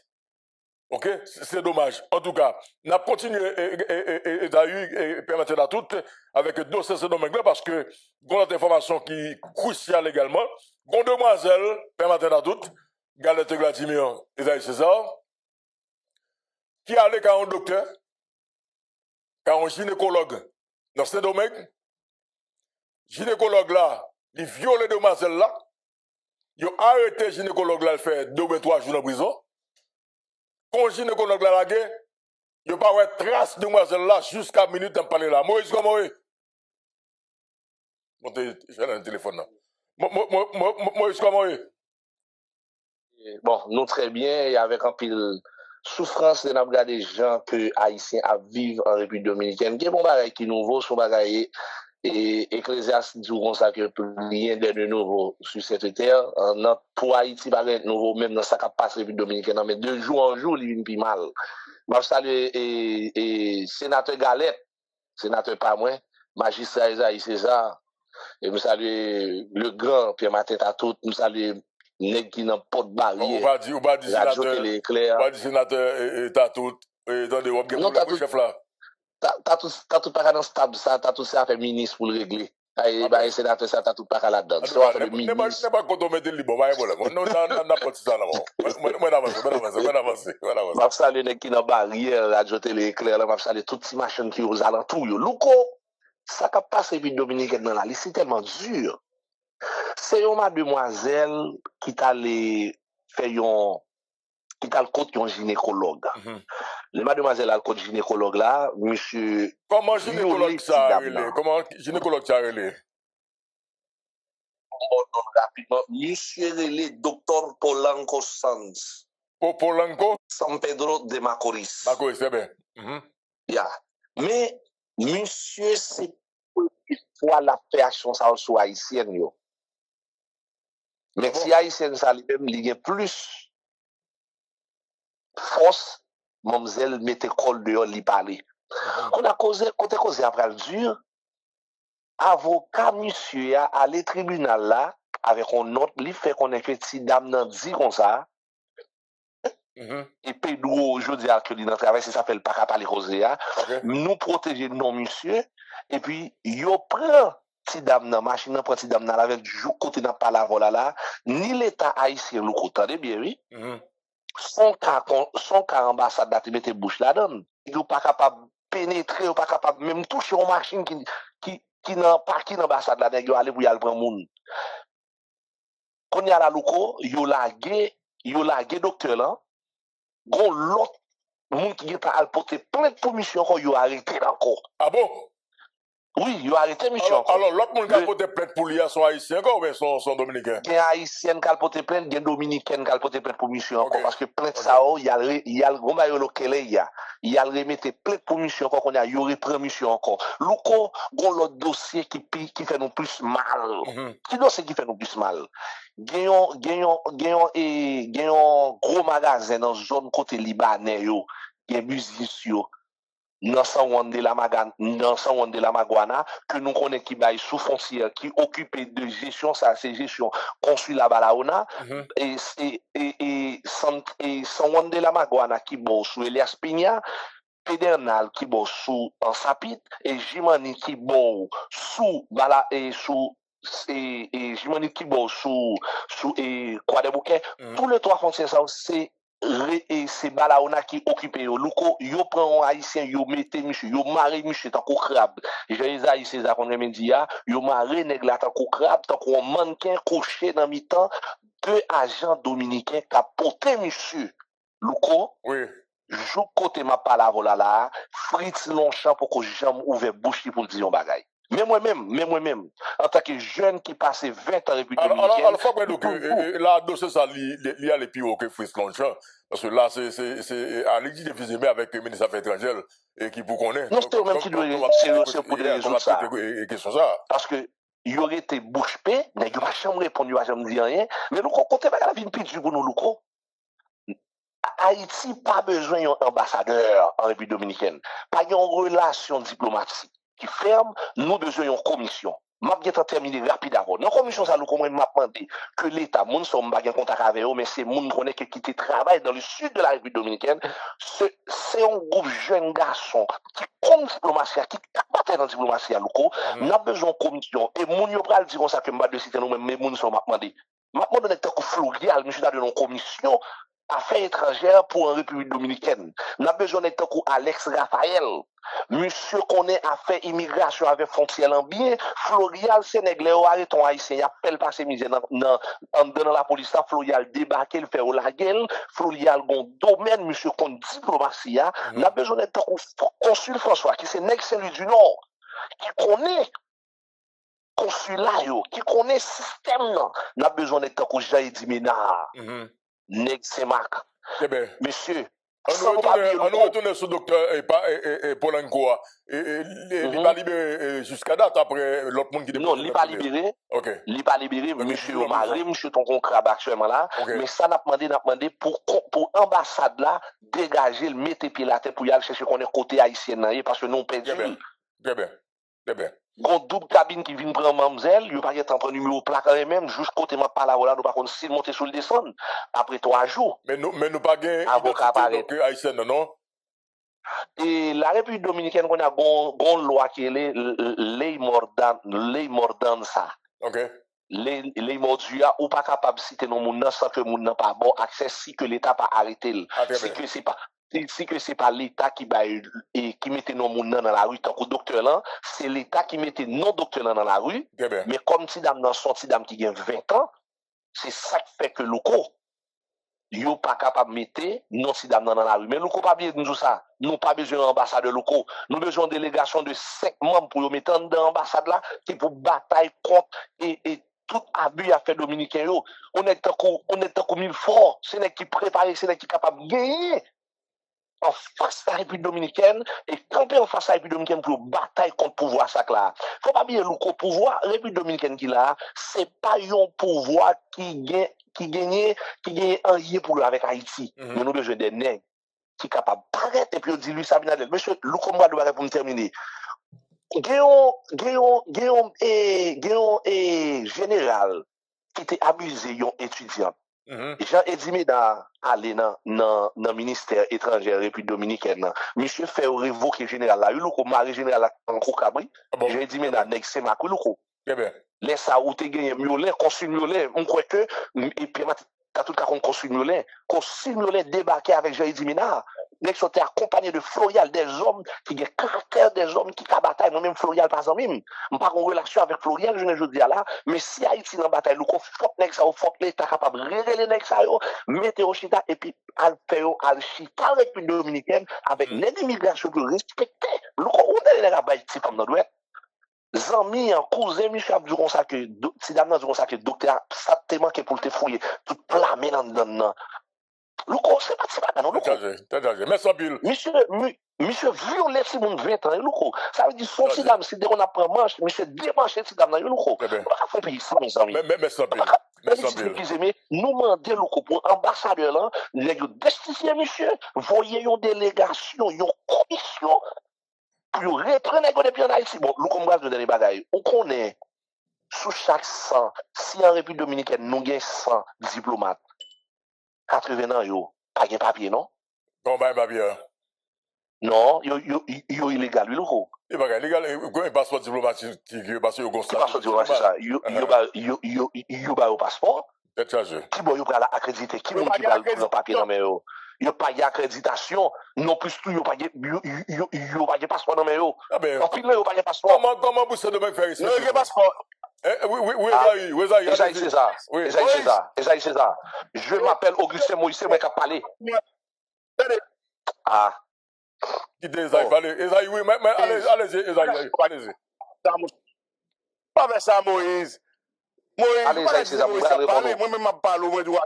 Ok, c'est dommage. En tout cas, on a continué et permettre à toutes avec dossier ce domaine-là parce que on a des informations qui est cruciale également. Gon demoiselle permettre à toutes, Galette Glatimir et Isaïe César, qui allait qu'à un docteur, qu'à un gynécologue dans ce domaine. Gynécologue là, il viole demoiselle là, il a arrêté gynécologue là, il fait 2 ou 3 jours en prison. Quand gynécologue là la guerre, il n'y a pas de trace de demoiselle là jusqu'à minute de parler là. Moïse, comment est? J'ai un téléphone là. Moïse, comment est? Bon, nous très bien, et avec un pile souffrance de nous regarder des gens que Haïtiens à vivre en République Dominicaine. Il y a bon bagay qui nouveau, son bagay et Ecclésiaste dit comme ça que rien de nouveau sur cette terre. Pour Haïti, pas de nouveau, même dans sa capacité République Dominicaine, mais de jour en jour, il vient plus mal. Je salue et sénateur Galette, sénateur pas moins, magistrat Isaïe César, et je salue le grand Pierre-Martin Tatout, je salue nèg qui n'ont pas de barrière. On va dire sénateur Tatout, attendez, on va dire chef là. T'as tout pas dans stable ça, t'as tout ça fait ministre pour le régler. Et bah sénateur ça t'as tout pas là-dedans. C'est pas le ministre. N'est pas quand on met le libre, va voilà. Non pas ça là. Moi avance. M'a saluer nèg qui dans barrière, radio télé éclair là, m'a saluer toutes ces machines qui aux alentours yo. Louko, ça qui passe République Dominicaine dans la liste, c'est tellement dur. C'est une mademoiselle qui t'a fait qui t'a le compte un gynécologue. Le mademoiselle a le compte gynécologue là, monsieur. Comment gynécologue ça a relé? Comment gynécologue ça a relé? Rapidement, monsieur relé docteur Polanco Sanz. Polanco? San Pedro de Macorís. Macorís, c'est bien. Yeah. Mais, monsieur, c'est pour la création ça sur haïtienne yo. Mais si haïtienne ça lui-même, il y a plus force, mademoiselle mette col dehors li parler. On a causé après le dur. Avocat monsieur a allé tribunal là avec un autre li fait qu'on est fait si dame nan dit comme ça. Et Pedro, je dis à que dans le travail, c'est ça fait le pas parler Roséa. Ok. Nous protéger non monsieur. Et puis, yo prend ti dame nan machine, prend ti dame nan avec du côté dans pas la voilà là. Ni l'État haïtien, nous entendez bien, oui. Son cas ambassade là, te mette bouche là-dedans. Yo pas capable pénétrer, yo pas capable même toucher une machine qui nan parking ambassade là, yo aller pour y aller prendre moun. Quand y a la loko, yo lage docteur là, gon l'autre moun qui est à porter plainte pour mission encore yo arrêté encore. Ah bon? Oui, yo arrêté mission encore. Alors l'autre monde qui a porté plainte pour lui, sont haïtiens encore ou bien sont dominicains? Gen haïtien qui a porté plainte, gen dominicain qui a porté plainte pour mission encore. Ok. Parce que plainte ça, il y a le gros maillot local, il y a le remettre plainte pour mission encore, qu'on a yo reprend mission encore. Loko, gon l'autre dossier qui fait nous plus mal. Qui dossier qui fait nous plus mal? Gen yon gros magasin dans zone côté libanais yo, gen business yo. Dans San Juan de la Maguana, que nous connaissons qui baille sous foncière, qui occupe de gestion, ça, c'est gestion consulat Balaona, et San Juan de la Maguana qui bon sous Elias Pigna, Pedernal qui bon sous Ansapit, et Jimani qui bon sous Bala et sous et Jimani qui bon sous Croix des Bouquets. Tous les trois foncières, ça, c'est Balaona qui occupe yo. Louko, yo prend un haïtien, yo mette monsieur, yo marre monsieur tant qu'on crabe. J'ai les haïtiens ça qu'on me dit yo marre nèg la tant qu'on crabe, tant qu'on mannequin couché dans mi-temps, deux agents dominicains qui a porté monsieur. Louko, oui. Je côté ma parole là, Fritz Longchamp pour que jamais ouvert bouche pour dire un bagay. Mais moi-même, en tant que jeune qui passe 20 ans en République dominicaine. Alors, faut que là, dossier ça, il y a les plus hauts que Fritz Longchamp. Parce que là, c'est à l'église de Fizemé avec le ministre des Affaires étrangères et qui vous connaît. Non, c'est même qui doit c'est pour des raisons ça. Parce que, il y aurait été bouche paix, mais il n'y a pas jamais répondu, il n'y a jamais dit rien. Mais nous, côté, la vie de pitch pour nous, Louko. Haïti pas besoin d'un ambassadeur en République dominicaine. Pas une relation diplomatique qui ferme, nous besoin d'une commission. M'a bien terminé rapide avant. Dans commission ça nous comment m'a demandé que l'État moun sommes pas en contact avec eux mais c'est moun connaît qui travaille dans le sud de la République dominicaine, c'est un groupe jeune garçon qui compte diplomatie qui capable dans diplomatie à locaux, n'a besoin de commission et moun yo pral dire ça que m'a de citer nous même mais moun sommes m'a demandé. M'a demandé que Florial monsieur dans une commission Affaires étrangères pour en République dominicaine. N'a besoin d'être comme Alex Raphaël. Monsieur connaît affaires immigration avec frontières en bien. Florial Sénégalais ou arrête ton haïtien. Il appelle passer misère dans la police. Florial débarque, il fait au la gueule. Florial gon domaine, monsieur compte diplomatie. N'a besoin d'être comme consul François, qui c'est Nèg Saint-Louis du Nord, qui connaît consulat, qui connaît système. N'a besoin d'être comme Jean-Edi Ménard. Nèg Saint-Marc. Monsieur, on nous retourne sur le docteur Polanco. Il n'est pas libéré jusqu'à date après l'autre monde qui non, il n'est pas libéré. Ok. Il n'est pas libéré. Monsieur Omari, monsieur ton concrabe actuellement là. Mais ça n'a demandé pour l'ambassade là, dégager, le mettre pied la tête pour y aller chercher qu'on est côté haïtien parce que nous on perdu. Très bien. Gon double cabine qui vient prendre mademoiselle, il pas être en train numéro plaque même juste côté ma pas là nous pas contre s'il monter sur le descendre après 3 jours. Mais nous pas gain avocat donc haïtien non. Et la République dominicaine on a gon loi qui est ley mordanza. OK. Les mordua ou pas capable citer non moun sans que moun n'a pas bon accès si que l'état pas arrêté. Si que c'est pas l'État qui mettait non moun dans la rue tant que docteur là, c'est l'État qui mettait non docteur dans la rue. Mais comme si dame dans sorti dame qui a 20 ans, c'est ça qui fait que locaux yo pas capable mettre non si dame dans la rue. Mais locaux pas bien nous ça. Nous pas besoin d'ambassadeur locaux. Nous besoin de délégation de 5 membres pour mettre dans l'ambassade là qui pour bataille contre et tout abus à faire dominicain yo. On est tant mille fort, c'est n'est qui préparé, c'est n'est qui capable de gagner en face de la République dominicaine et camper en face de la République dominicaine pour bataille contre le pouvoir ça là. Faut pas bien le pouvoir République dominicaine qui là, c'est pas un pouvoir qui gagne un lien pour avec Haïti. Mais nous besoin des nègres qui capable paraître et puis on dit lui Sabinadel. Monsieur Loukomba doit pour me terminer. Géon général qui était abusé yon étudiant Jean-Edi Ménard allé dans le ministère étranger République Dominicaine. Monsieur fait révoquer général là, il a mari général là en Cabri. Jean-Edi Ménard nèg c'est Macou loko. Très bien. Les ça ou te gagné Miolin, consul Miolin, on croit que et puis t'as tout cas consul Miolin débarqué avec Jean-Edi Ménard. Nèg sont accompagné de Florial, des hommes qui ont caractère, des hommes qui ont bataille. Moi-même, Florial, par exemple, je n'ai pas en relation avec Florial, je ne dis là. Mais si Haïti dans bataille, nous faut nèg ça, faut l'État capable de régler les nèg ça, mettre au chita, et puis al faire al chita République Dominicaine avec nèg immigration pour respecter. Nous, on est les gars, Haïti comme dans l'Ouest. Zami, un cousin, Michel Abdou, comme ça que, si dame dit comme ça que docteur, ça te manque pour te fouiller, tout plamé dans. Louko, c'est pas non, Louko. Merci, Bill. Monsieur violet si mon 20 ans, Louko. Ça veut dire son si dame, si on apprend manche, monsieur démanché si dame, Louko. On va faire payer ça, mes amis. Merci, Bill. Merci, Bill. Nous demandons, Louko, pour ambassadeur là, les destituer, monsieur, voyez une délégation, une commission, pour reprendre les pieds en Haïti. Bon, Louko, moi, je donne des bagailles. On connaît, sous chaque 100, si en République Dominicaine, nous avons 100 diplomates, 80 ans, yo, pas de papier, non? Non, pas de papier. Non, yo illégal, lui, loco. Il pas illégal, il y a un passeport diplomatique, parce que passeport diplomatique, c'est ça. Yo ba au passeport. C'est chargé. Qui bon, yo pas l'accréditer, qui bon qui va le papier dans mes yo. Yo pas d'accréditation, non plus tout, yo pas de passeport dans mes yo. En plus, yo pas de passeport. Comment vous savez de faire ici? Non, il y a passeport. Oui, Esaïe César. Je m'appelle Augustin Moïse, c'est moi qui a parlé. Ah. Quittez Esaïe, parlez. Esaïe, oui, mais allez-y, Esaïe, allez-y. Pas faire ça, Moïse. Allez, Esaïe César, vous allez répondre. Moi-même, je parle, moi, je dois.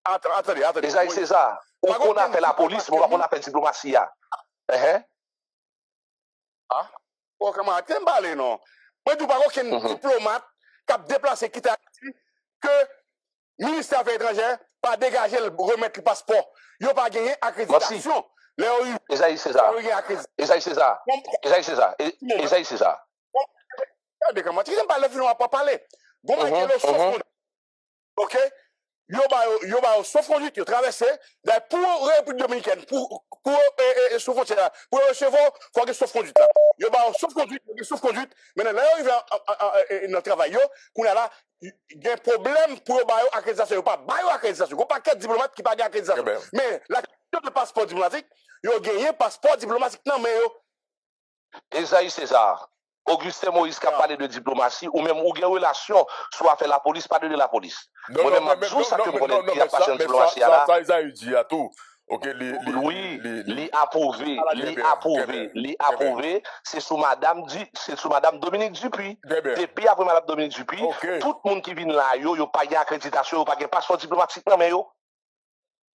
Attendez. Esaïe César, on a fait la police, on a fait diplomatie. Ah? Oh, comment? Tu parles, non? Moi, je ne pas aucun diplomate qui a déplacé qui t'a dit que le ministère des Affaires étrangères pas dégager, remettre le passeport. Il n'a pas gagné accréditation. Esaïe César. Regardez comment tu ne parles pas, pas parler. Bon, ok? Yo ba sauf conduite, yo traversé pour République Dominicaine, pour sous frontière, pour recevoir, faut que sauf conduite là. Yo ba sauf conduite, maintenant là il va dans travail yo, qu'on a là il y a un problème pour ba accréditation, pas ba accréditation, pas paquet diplomate qui pas accréditation. Mais la question de passeport diplomatique, yo gagné passeport diplomatique non mais yo Esaïe César, Augustin Moïse qui a parlé de diplomatie, ou même ou une relation, soit fait la police, pas de la police. Non, ça, Esaïe dit à tout. Ok, oui, approuvé, c'est sous Madame Dominique Dupuis. Depuis après Madame Dominique Dupuis, tout le monde qui vient là, yo pas d'accréditation, yo pas de passeport diplomatique, non mais yo.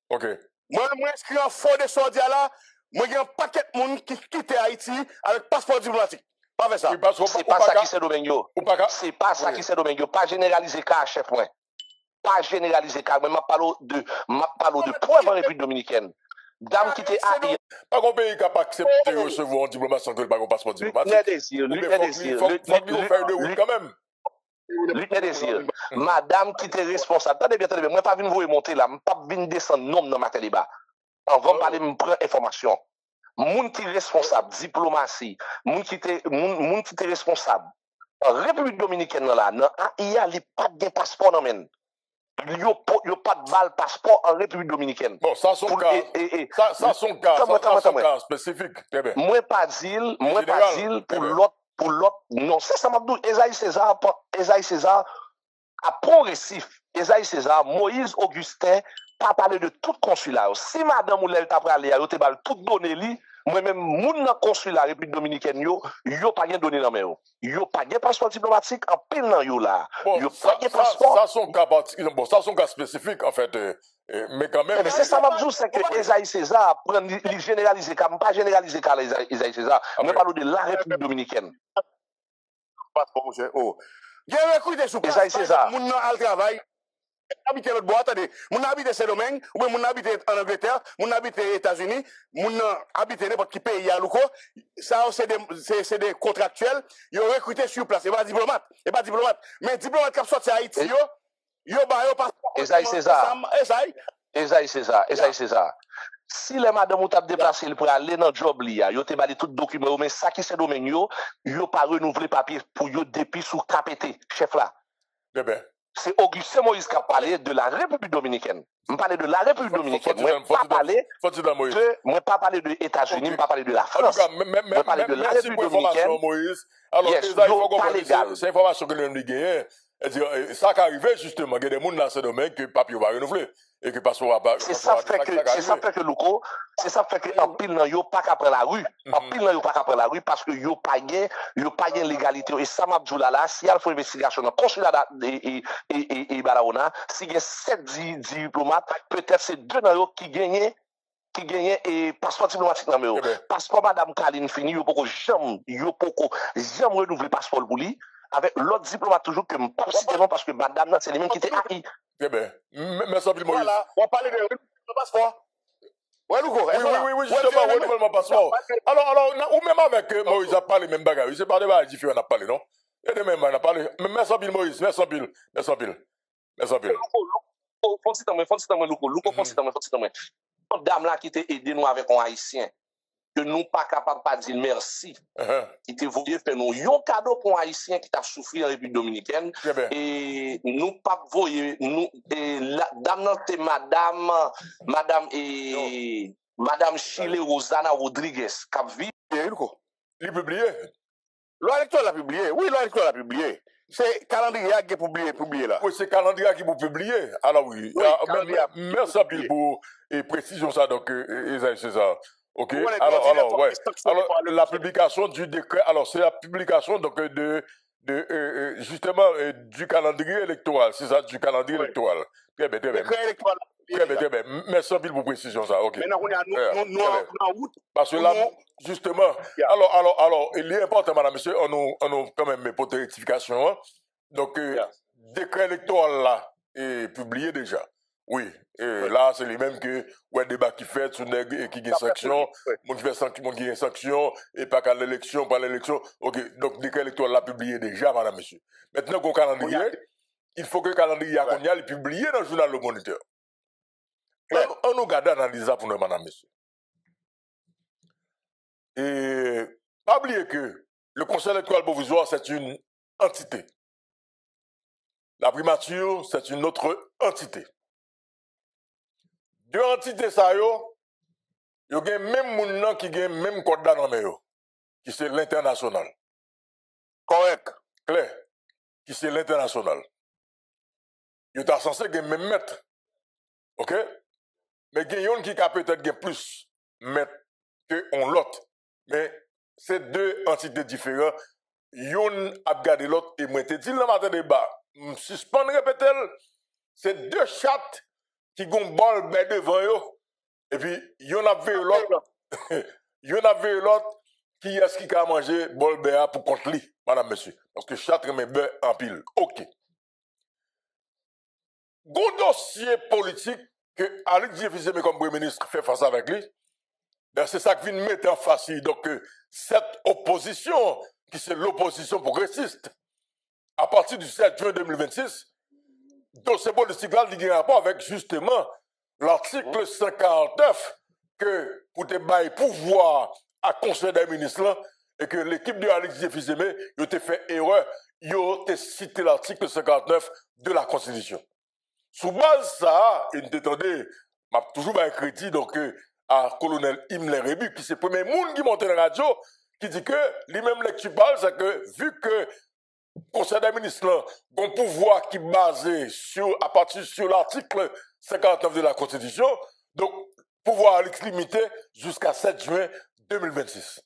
Ok. Moi, inscrit en faux de sordia là, moi, il y a un paquet de monde qui quitte Haïti avec passeport diplomatique. Pas fait ça. C'est pas ça qui c'est Domingo. C'est pas ça qui c'est Domingo. Pas généraliser car chef, moi. Pas généraliser car, mais je parle de point en République Dominicaine. Dame qui était à pas qu'on pays capable d'accepter de recevoir un diplomate sans que le passeport diplomatique. Il faut faire de route quand même. Madame qui était responsable. Attendez bien, moi pas venir vous monter là, pas venir descendre nom dans ma téléba. On va me parler, me prendre information. Moun qui responsable, diplomatie, moun qui était responsable. En République Dominicaine là, non, il y a pas de passeport non men. Il y a pas de balle passeport en République Dominicaine. Bon, ça son cas. Ça son cas spécifique. Moi pas dire pour l'autre. Non, c'est ça m'abdou. Esaïe César a progressif. Esaïe César, Moïse Augustin, pas parler de tout consulat. Si madame ou l'elle t'a parlé, yo te bal tout donné li, moi-même, moun nan consulat République Dominicaine yo pas rien donné dans mes yo pas de passeport diplomatique en pile nan yo là. Yo pas de passeport. Ça son cas particulier. Bon, ça son cas spécifique en fait. Mais quand même. Mais c'est ça m'abdou, c'est que Esaïe César prend li généraliser comme pas généraliser car Esaïe César. On parle de la République Dominicaine. Passeport monsieur. Oh. Bien écoutez sous Esaïe César. Moun nan al travail. Habiter l'autre bois, attendez, moun habite Saint-Domingue, ou bien moun habite en Angleterre, moun habite aux États-Unis, moun habite n'importe qui pays à Louko, ça c'est des contractuels, ils ont recruté sur place, et pas diplomate, mais diplomate qui a sorti à Haïti, Yo ba yo passeport. Esaïe César. Esaïe César. Si les madame ou tap déplacé pour aller dans le job li a, yo te bali tout document mais ça qui c'est domaine yo pas renouveler papier pour yo depuis sous KPT chef là. Eh ben. C'est Augustin Moïse qui a parlé de la République dominicaine. Je parle de la République dominicaine. Moi pas parler de États-Unis, je pas parler de la France. Je parler de la République dominicaine. Moïse. Alors, yes, il faut comprendre c'est information que nous avons gagné. Ça qui arrive justement, il y a des gens dans ce domaine que papier va renouveler. Et que passeport va pas. C'est ça fait que Louko, c'est ça fait que en pile nan yo pas qu'après la rue. En pile nan yo pas qu'après la rue parce que yo pas gain légalité et ça m'a dit là si il faut investigation dans consulat et Balaona, si il y a 7 diplomates, peut-être c'est 2 nan yo qui gagnent et passeport diplomatique nan yo. Passeport madame Kaline fini yo poko jamais renouveler passeport pour lui. Avec l'autre diplomate toujours que pas citer parce que madame c'est les mêmes qui étaient haïs. Eh bien, merci Moïse. Voilà, on va parler de passeport. Oui, justement, renouvellement passeport. Alors, ou même avec Moïse a parlé même bagarre, c'est pas des bagarres différents on a parlé, non? Et de même, on a parlé. Merci bien Moïse, merci bien. Dame là qui t'a aidé nous avec un haïtien. Que nous pas capable pas dire merci. Qui te voulait faire nous un cadeau pour un haïtien qui t'a souffert en République dominicaine et nous pas voyer nous et la dame c'est madame Chile Rosana Rodriguez qui vit il publié. Loi électorale a publié. Oui, loi électorale a publié. C'est calendrier qui est publié là. Oui, c'est calendrier qui vous publié. Alors oui, merci pour précision ça donc Esaïe César. Ok. Alors la publication du décret. Alors c'est la publication donc justement du calendrier électoral. C'est ça, du calendrier électoral. Très bien. Décret électoral. Très bien. Merci pour précision ça. Ok. Maintenant nous en route. Parce que là, justement. Alors, il est important, madame, monsieur, on a quand même pour de rectification. Hein. Donc décret électoral là est publié déjà. Oui, là, c'est les mêmes que ouais, débat qui fait, sur qui gagne sanction, mon qui fait sanction, mon qui gagne sanction, et pas qu'à l'élection, pas l'élection. Ok, donc, décret électoral l'a publié déjà, madame, monsieur. Maintenant qu'on calendrier, il faut que le calendrier est publié dans le journal Le Moniteur. On nous garde analyse ça pour nous, madame, monsieur. Et pas oublier que le Conseil électoral provisoire, c'est une entité. La primature, c'est une autre entité. Deux entités ça yo gen même moun nan qui gen même code dans yo qui c'est l'international. Correct. Clair. Qui c'est l'international. Yo ta censé gen même maître. OK? Mais gen yon qui ka peut-être gen plus maître que on l'autre. Mais c'est deux entités différentes. Yon a gardé l'autre et moi te dit dans matin débat. Suspend répéter c'est deux chattes qui gon bol ben devant yo et puis yon a vu l'autre qui est-ce qui a mangé bol ben pour contre lui madame monsieur parce que chaque remet ben en pile. OK. Gon dossier politique que Alex Jefferson comme premier ministre fait face avec lui. Ben c'est ça qui vient mettre en face donc cette opposition qui c'est l'opposition progressiste à partir du 7 juin 2026 dossier politique là, il y a un rapport avec justement l'article 59 que pour te bailler pouvoir à conseil des ministres là, et que l'équipe de Alex Jefferson a fait erreur, il a cité l'article 59 de la Constitution. Sous base ça, il t'entendait, m'a toujours un crédit donc à colonel Himmler Rebu qui c'est le premier monde qui monte dans la radio qui dit que lui-même lecture parle c'est que vu que Conseil des ministres a un pouvoir qui est basé à partir sur l'article 59 de la Constitution, donc pouvoir limité jusqu'à 7 juin 2026.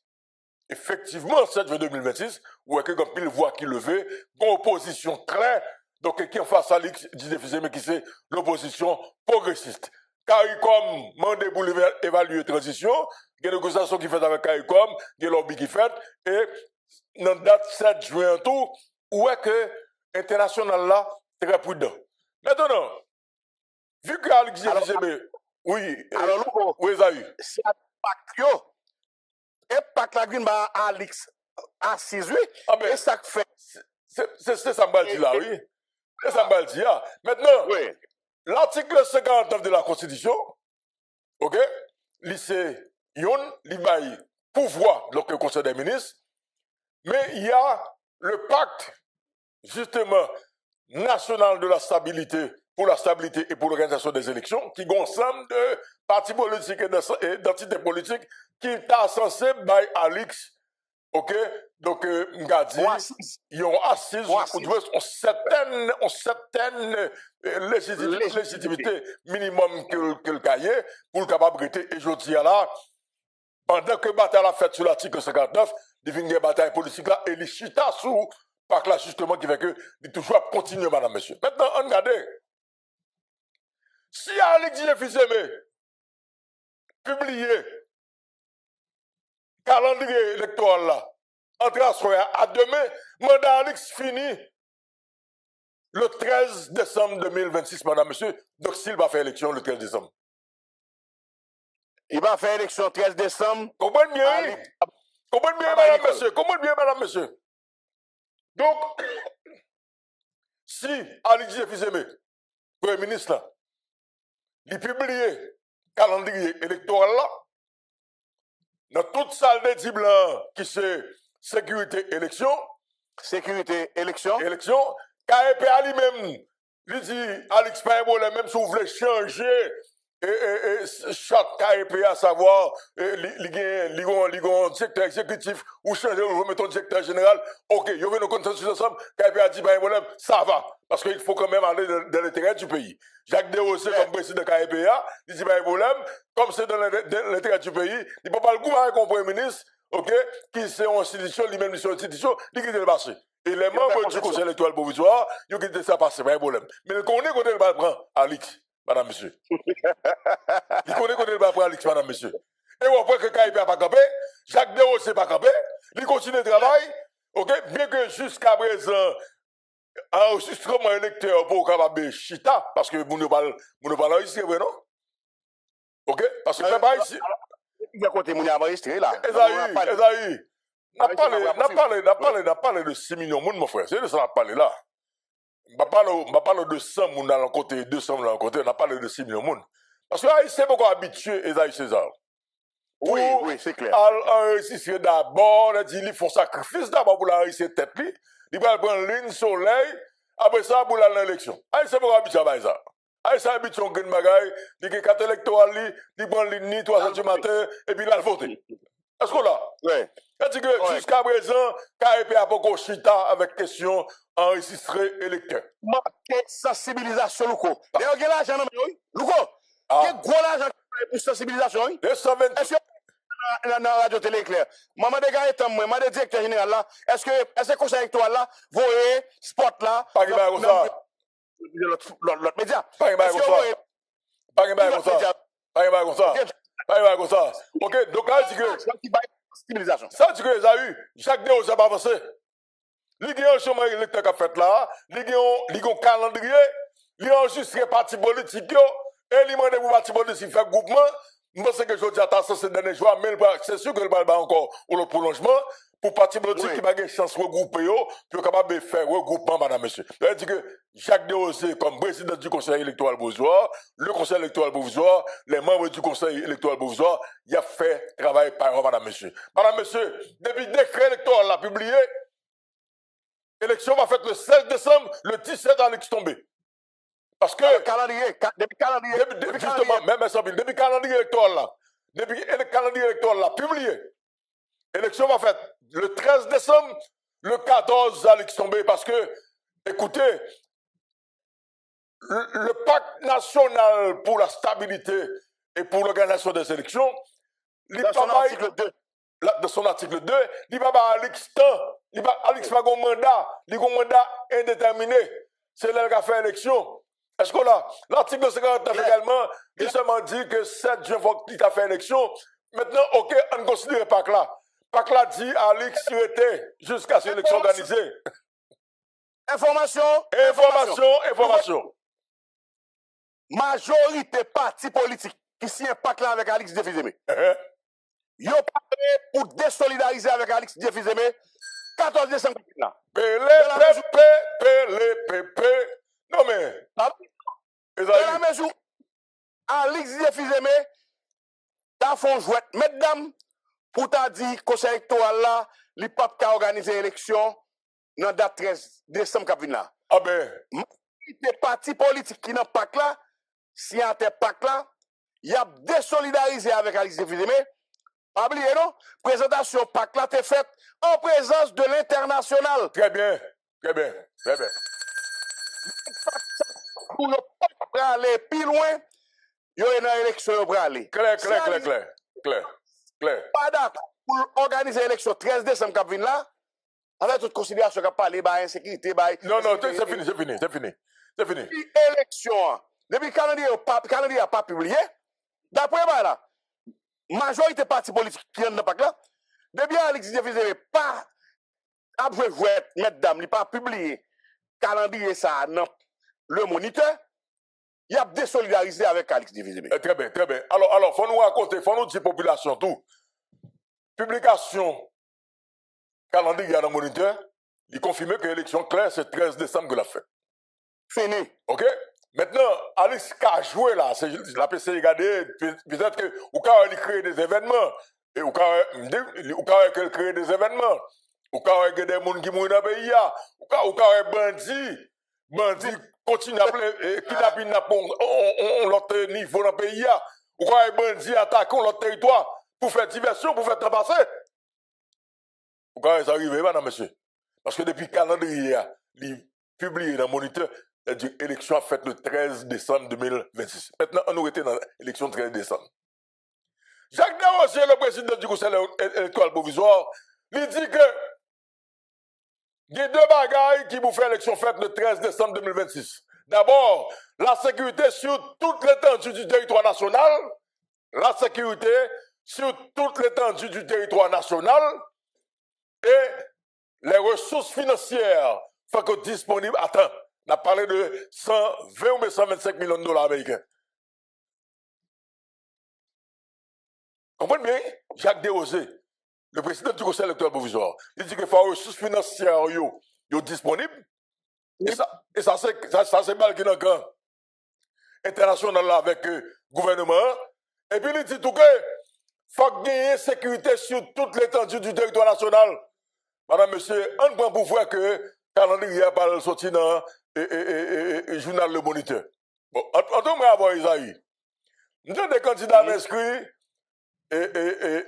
Effectivement, 7 juin 2026, où il y a une voix qui levait, une opposition claire, donc qui est en face à l'ICFISM, qui c'est l'opposition progressiste. CARICOM, mandé pour évaluer la transition, il y a une négociation qui fait avec CARICOM, il y a un lobby qui fait, et dans la date 7 juin tout, où est que international là très prudent. Maintenant, vu que Alex Jefferson, oui, alors oui, ça y est. C'est un pacte yo. Et pacte la green ba Alex assise oui. Ah ben, et ça fait c'est ça me dit là, oui. C'est ça que je dis. Maintenant, Oui. l'article 59 de la Constitution, ok, lycée Yon, il baille pouvoir donc le Conseil des ministres, mais il y a le pacte, justement, national de la stabilité, pour la stabilité et pour l'organisation des élections, qui est ensemble de partis politiques et d'entités politiques qui est censé by Alix, ok, donc, Ngadi, ils ont assise, on certaine légitimité minimum que le cahier pour le capable et je dis là, pendant que bataille a fait sur l'article 59, il y a une bataille politique là, et les chita sous, par là justement, qui fait que, il toujours continuer, madame, monsieur. Maintenant, on regarde, si Alix Jefiseme publié calendrier électoral là, entre à demain, mandat Alix fini le 13 décembre 2026, madame, monsieur. Donc, s'il va faire élection le 13 décembre. Il va faire élection le 13 décembre. Comprenez bien, comprenez bien, madame, monsieur. Comprenez bien, madame, monsieur. Donc, si Alix Jefiseme, Premier ministre, là, il publie calendrier électoral là, dans toute salle de blanc qui c'est sécurité élection, élection, KEPA lui-même, lui dit, Alix Paye-Bolé, même si vous voulez changer, chaque KEPA, à savoir, un directeur exécutif, ou changer, ou remettre un directeur général, ok, vous venez nous consensus ensemble, KEPA dit Paye-Bolé, ça va, parce qu'il faut quand même aller dans l'intérêt du pays. Jacques Desrosiers, comme président de KEPA, il dit Paye-Bolé, comme c'est dans l'intérêt du pays, il ne peut pas le gouverner comme Premier ministre, ok, qui c'est une institution, lui-même, une institution, il quitte le marché. Et les membres du Conseil électoral provisoire, ils ont quitté ça passer, pas de problème. Mais le connaît qu'on le prend, Alix, madame, monsieur. Il connaît qu'on le prend, Alix, madame, monsieur. Et après que KIP n'a pas campé, Jacques Desrosiers n'a pas campé, il continue le travail, ok, bien que jusqu'à présent, enregistrement électeur pour capable chita, parce que vous ne parlez ici, vrai, non? Ok? Parce que pas ici. Il va compter mon enregistré là. Esaïe. N'a parlé de 6 millions de monde, mon frère. C'est de ça qu'on a parlé là. On parle de 100 monde dans le côté, 200 dans le côté. On a parlé de 6 millions de monde. Parce que Haïtien est beaucoup habitué, Esaïe César. Oui, c'est clair. Enregistrer d'abord, il faut sacrifice d'abord pour l'enregistrer tête. Il va prendre ligne soleil, après ça, pour aller à l'élection. Haïtien est beaucoup habitué à ça. Haïtien est habitué à une bagaille, il y a 4 électorales, il prend ligne 3h du matin, et puis il va voter. Est-ce qu'on l'a? Oui. C'est-à-dire que jusqu'à présent, KEP a pas encore chita avec question enregistré électeur. Marqué sensibilisation, Louko. D'ailleurs, il y a l'argent, Louko. Il y a gros l'argent pour sensibilisation. 220. Est-ce que dans la radio télé claire, maman de gars est moi, maman de directeur général là, est-ce que le conseil électoral là, voyez, spot là, pas qu'il va comme ça. L'autre média. Pas qu'il va comme ça. Pas qu'il va comme ça. Pas qu'il va comme ça. Pas qu'il va comme ça. Ok, donc là, c'est que. Ça, c'est que ça a eu. Chaque deux, ça va avancer. Il y a un chemin électeur qui a fait là, il y a un calendrier, il y a enregistré parti politique, et il y a un parti politique fait groupement. Je pense que je dis à ces derniers jours, mais c'est sûr que le bal encore pour le prolongement, pour parti politique qui va avoir une chance de regrouper, pour capable de faire regroupement, madame, monsieur. C'est-à-dire que Jacques Desrosiers, comme président du Conseil électoral provisoire, le Conseil électoral provisoire, les membres du Conseil électoral provisoire, il a fait travail par an, madame, monsieur. Madame, monsieur, depuis le décret électoral l'a publié, l'élection va faire le 16 décembre, le 17 à tombé. Parce que. Justement, même depuis le calendrier électoral là, depuis le calendrier électoral là, publié, l'élection va faire le 13 décembre, le 14 à tombé. Parce que, écoutez, le pacte national pour la stabilité et pour l'organisation des élections, dans son article 2. De son article 2, il va à Alix temps, il va à Alix pas un mandat indéterminé. C'est là qu'il a fait élection. Est-ce qu'on a l'article 59 également, il seulement dit que 7 juin, il a fait élection. Maintenant, ok, on considère PAC là. PAC là dit à Alix était jusqu'à cette élection organisée. Information. Majorité parti politique qui signe PAC là avec Alix Jefiseme. Yo parlé pour désolidariser avec Alix Jefiseme 14 décembre là. Pélé, Non, mais. Dans la mesure, Alix Fizeme, t'as fait jouet, mesdames, pour t'a dit, conseil électoral là, les papes qui a organisé l'élection, dans la date 13 décembre, Capina. Ah ben. Les partis politiques qui n'ont pas là, si on n'a pas là, il y a désolidarisé avec Alix Fizeme. Pas oublier, non? Présentation PAC là, t'es faite en présence de l'international. Très bien. Très bien. Très bien. Pour ne pas aller plus loin, il y a une élection pour aller. Clair. Pas d'accord pour organiser l'élection 13 décembre qui vient là, avec toute considération qu'a parlé de insécurité. Non, c'est fini. Élection, depuis le calendrier n'a pas publié, d'après moi là, majorité parti politique qui n'ont pas là, depuis Alix Fizeme pas après jouer, mesdames, il n'a pas publié calendrier ça dans le moniteur, il y a désolidarisé avec Alix Fizeme. Très bien. Alors, faut nous raconter, faut nous dire population tout. Publication calendrier dans le moniteur, il confirme que l'élection claire, c'est 13 décembre que l'a fait. Fini. OK? Maintenant, Alice a joué là, c'est la PC regarder, peut-être que ou quand il crée des événements, et ou quand il crée des événements, ou quand il y a des gens qui mourent dans le pays, ou quand bandit continue à kidnapper on l'autre niveau dans le pays, ou quand il bandit attaque l'autre territoire pour faire diversion, pour faire trapasser. Ou quand ça arrive, madame, monsieur. Parce que depuis le calendrier, il publié dans le moniteur, l'élection a faite le 13 décembre 2026. Maintenant, on aurait été dans l'élection 13 décembre. Jacques Desrosiers, le président du Conseil électoral provisoire, il dit que il y a deux bagailles qui vous font l'élection faite le 13 décembre 2026. D'abord, la sécurité sur toute l'étendue du territoire national. La sécurité sur toute l'étendue du territoire national. Et les ressources financières sont disponibles. Attends, on a parlé de 120 ou 125 millions de dollars américains. Comprenez bien? Jacques Desrosiers, le président du Conseil électoral provisoire, il dit que les ressources financières sont disponibles. Et ça c'est mal qui est dans le camp international là avec le gouvernement. Et puis il dit tout que faut gagner sécurité sur toute l'étendue du territoire national. Madame, monsieur, on prend pour voir que le calendrier n'a pas sorti dans le journal Le Moniteur. Bon, en tout cas, avoir Isaïe. Nous avons des candidats inscrits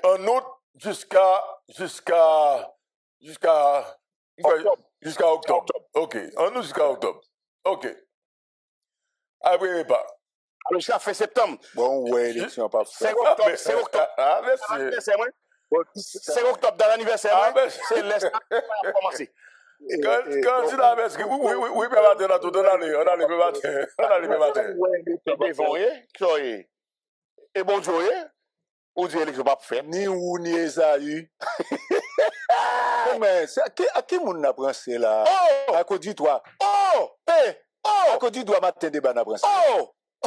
en août jusqu'à octobre. OK. En août jusqu'à octobre. OK. Après, pas. Jusqu'à fin septembre. Bon, ouais, élection pas fait. 5 octobre. 5 octobre. Ah, merci. 5 octobre dans l'anniversaire. Ah, merci. C'est laisse commencer. Candidat inscrit. Oui, mais maintenant, tout on allait matin. Et bon Dieu, ou dit élection pas fait. Ni ou ni Esaü. Mais à qui moun n'a pensé là? À cause du toi. À cause du toi matin débat n'a pensé.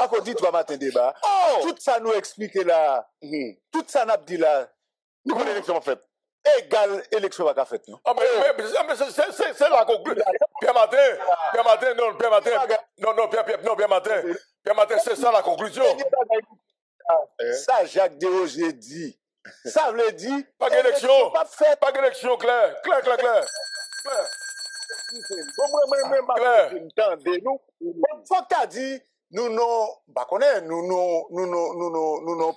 À cause du toi matin débat. Tout ça nous explique là. Tout ça n'a dit là. Nous avons l'élection faite. Égal élection pas faite non. Ah mais c'est la conclusion. Pierre Martin, c'est ça la conclusion. Ça Jacques Desrosiers dit. Ça veut dire Pas d'élection. pas fait. Pas d'élection claire. Claire. Faut que dit nous non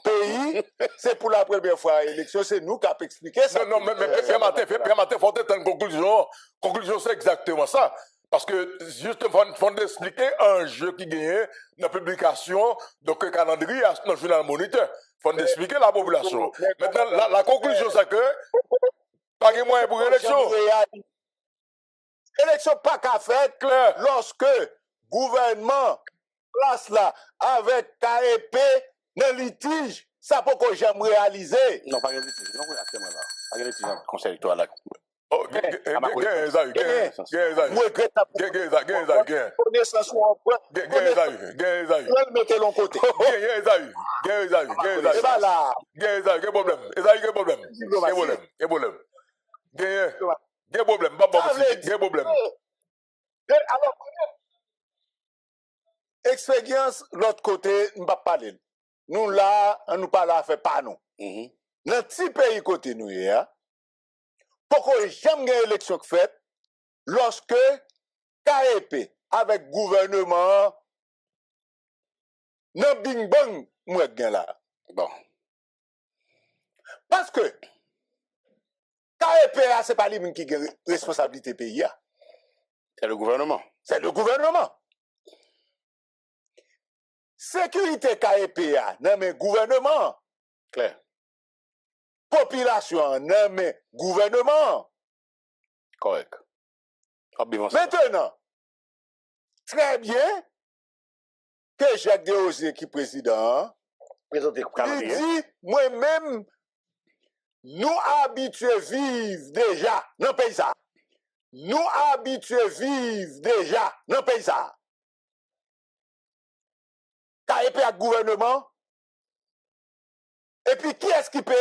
pays, c'est pour la première fois élection, c'est nous qui avons expliqué ça. Non, mais Pierre Martin, faut être une conclusion. Conclusion, c'est exactement ça. Parce que, justement, il faut expliquer un jeu qui gagne dans la publication, donc le calendrier dans le journal Moniteur. Il faut expliquer la population. Maintenant, la conclusion, c'est que, pas de moyen pour l'élection. Élection pas qu'à faire lorsque gouvernement place là avec KEP dans litige, ça peut que j'aime réaliser. Non, pas de litige. Non, actuellement là. Pas de litige dans le conseil électoral là. Oh, expérience, l'autre côté, nous pas parler. Nous là, nous pas là, fait pas nous. Dans petit pays côté nous, pourquoi jamais une élection faite lorsque KEP avec gouvernement, nan bing bang, moi gen là. Bon. Parce que KEP, c'est pas lui qui a responsabilité pays. C'est le gouvernement. C'est le gouvernement. Sécurité KEP, non mais gouvernement. Clair. Population, non mais gouvernement. Correct. Maintenant, très bien que Jacques Desrosiers qui est président, il dit, moi-même, nous habitués vivre déjà dans le pays ça. Nous habitués vivre déjà dans le pays ça. KEP à gouvernement. Et puis, qui est-ce qui paye?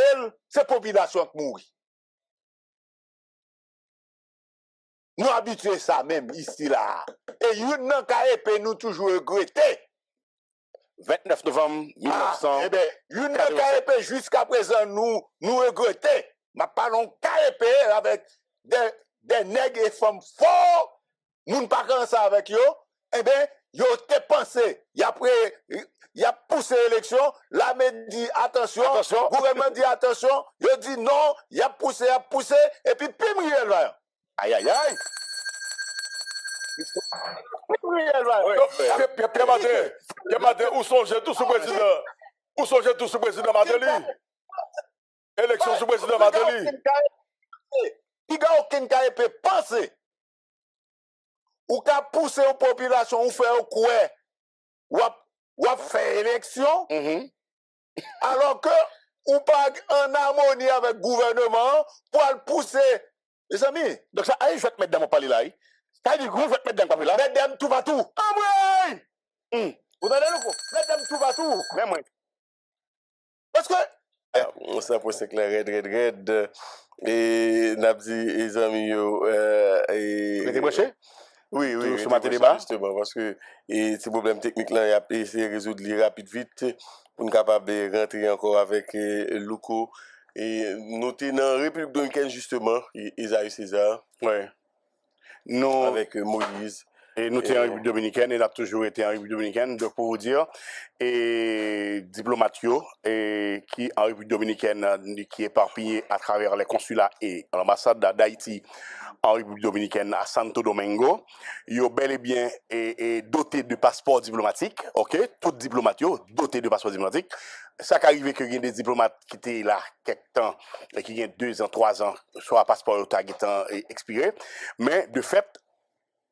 C'est la population qui mourit. Nous habitués ça même ici là. Et nous, dans KEP, nous toujours regretté. 29 novembre 1900. Eh bien, une KEP jusqu'à présent, nous regrettons. Mais parlons KEP avec des nègres et femmes forts. Nous ne parlons pas ça avec eux. Eh bien, ils ont pensé. Il a poussé l'élection. L'armée dit attention. Le gouvernement dit attention. Il dit non. Il a poussé. Et puis, pim, il va. Aïe, aïe, aïe. Pierre Martin, où sont tous sous président? Où sont tous sous président Martelly? Élection sous président Martelly. Il n'y a aucun KEP pensé. Ou qu'a poussé aux populations, ou fait au quoi? Ou a fait élection. Alors que, ou pas en harmonie avec le gouvernement pour le pousser. Les amis, Donc ça, je vais te mettre dans mon palais là. C'est-à-dire que je vais te mettre dans mon palais là. mesdames, tout va tout. Ah ouais! Vous donnez le coup. Mesdames, tout va tout. Mais moi. Parce que, Ça pour c'est clair, red. Et n'a dit, les amis, Vous êtes branché? Oui, Sur ma débat. justement, parce que ces problèmes techniques là, il a essayé de résoudre les rapide vite pour nous capable de rentrer encore avec Louko. Et nous sommes dans la République dominicaine, justement, Isaïe César, Ouais. Nous, avec Moïse. et nous sommes en République dominicaine, et nous avons toujours été en République dominicaine, donc pour vous dire, et diplomates et qui en République dominicaine, qui est éparpillé à travers les consulats et l'ambassade d'Haïti en République dominicaine à Santo Domingo, ils sont bel et bien dotés de passeports diplomatiques, ok? Tous diplomates dotés de passeports diplomatiques. Ça qui arrive que il y a des diplomates qui étaient là quelque temps, et qui ont 2 ans, 3 ans, soit passeport étant expiré, mais de fait,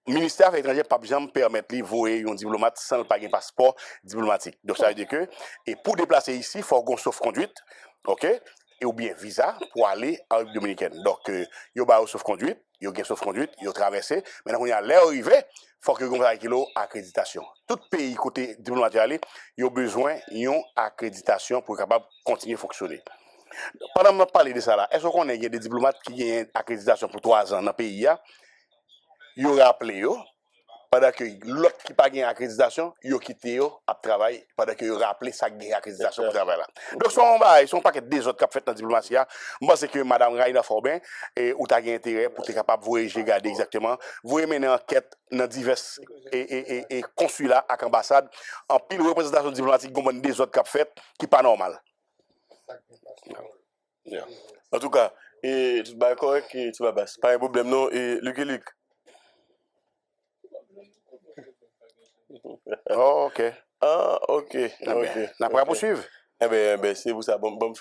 le ministère des étrangers pas jamais permettre de voyer un diplomate sans pas un passeport diplomatique. Donc ça veut dire que et pour déplacer ici, il faut qu'on sauf-conduite, OK? Et ou bien visa pour aller en République dominicaine. Donc yo ba sauf-conduite, yo gen sauf-conduite, yo traversé, maintenant on y a l'air arrivé, faut que on ait kilo accréditation. Tout pays côté diplomatique aller, yo besoin une accréditation pour capable continuer à fonctionner. Pendant que je parle de ça là, est-ce qu'on a des diplomates qui ont une accréditation pour 3 ans dans le pays? Ils ont rappelé, pendant que l'autre qui n'a pas de accréditation, ils ont quitté à travailler, pendant qu'ils ont rappelé ça qui a accréditation pour travailler là. Donc, ils sont pas que des autres qui ont fait dans la diplomatie. Moi, c'est que Mme Raina Forbin, ou tu as intérêt pour être capable de voyager, regarder exactement, vous mener enquête dans divers consulats et ambassades, en pile représentation diplomatique, comme des autres qui ont fait, qui n'est pas normal. En tout cas, et tout va correct, tu vas basse. Pas un problème, non, et Luc. Oh, ok. Ah, ok. On va poursuivre. Eh ben, c'est pour ça, bon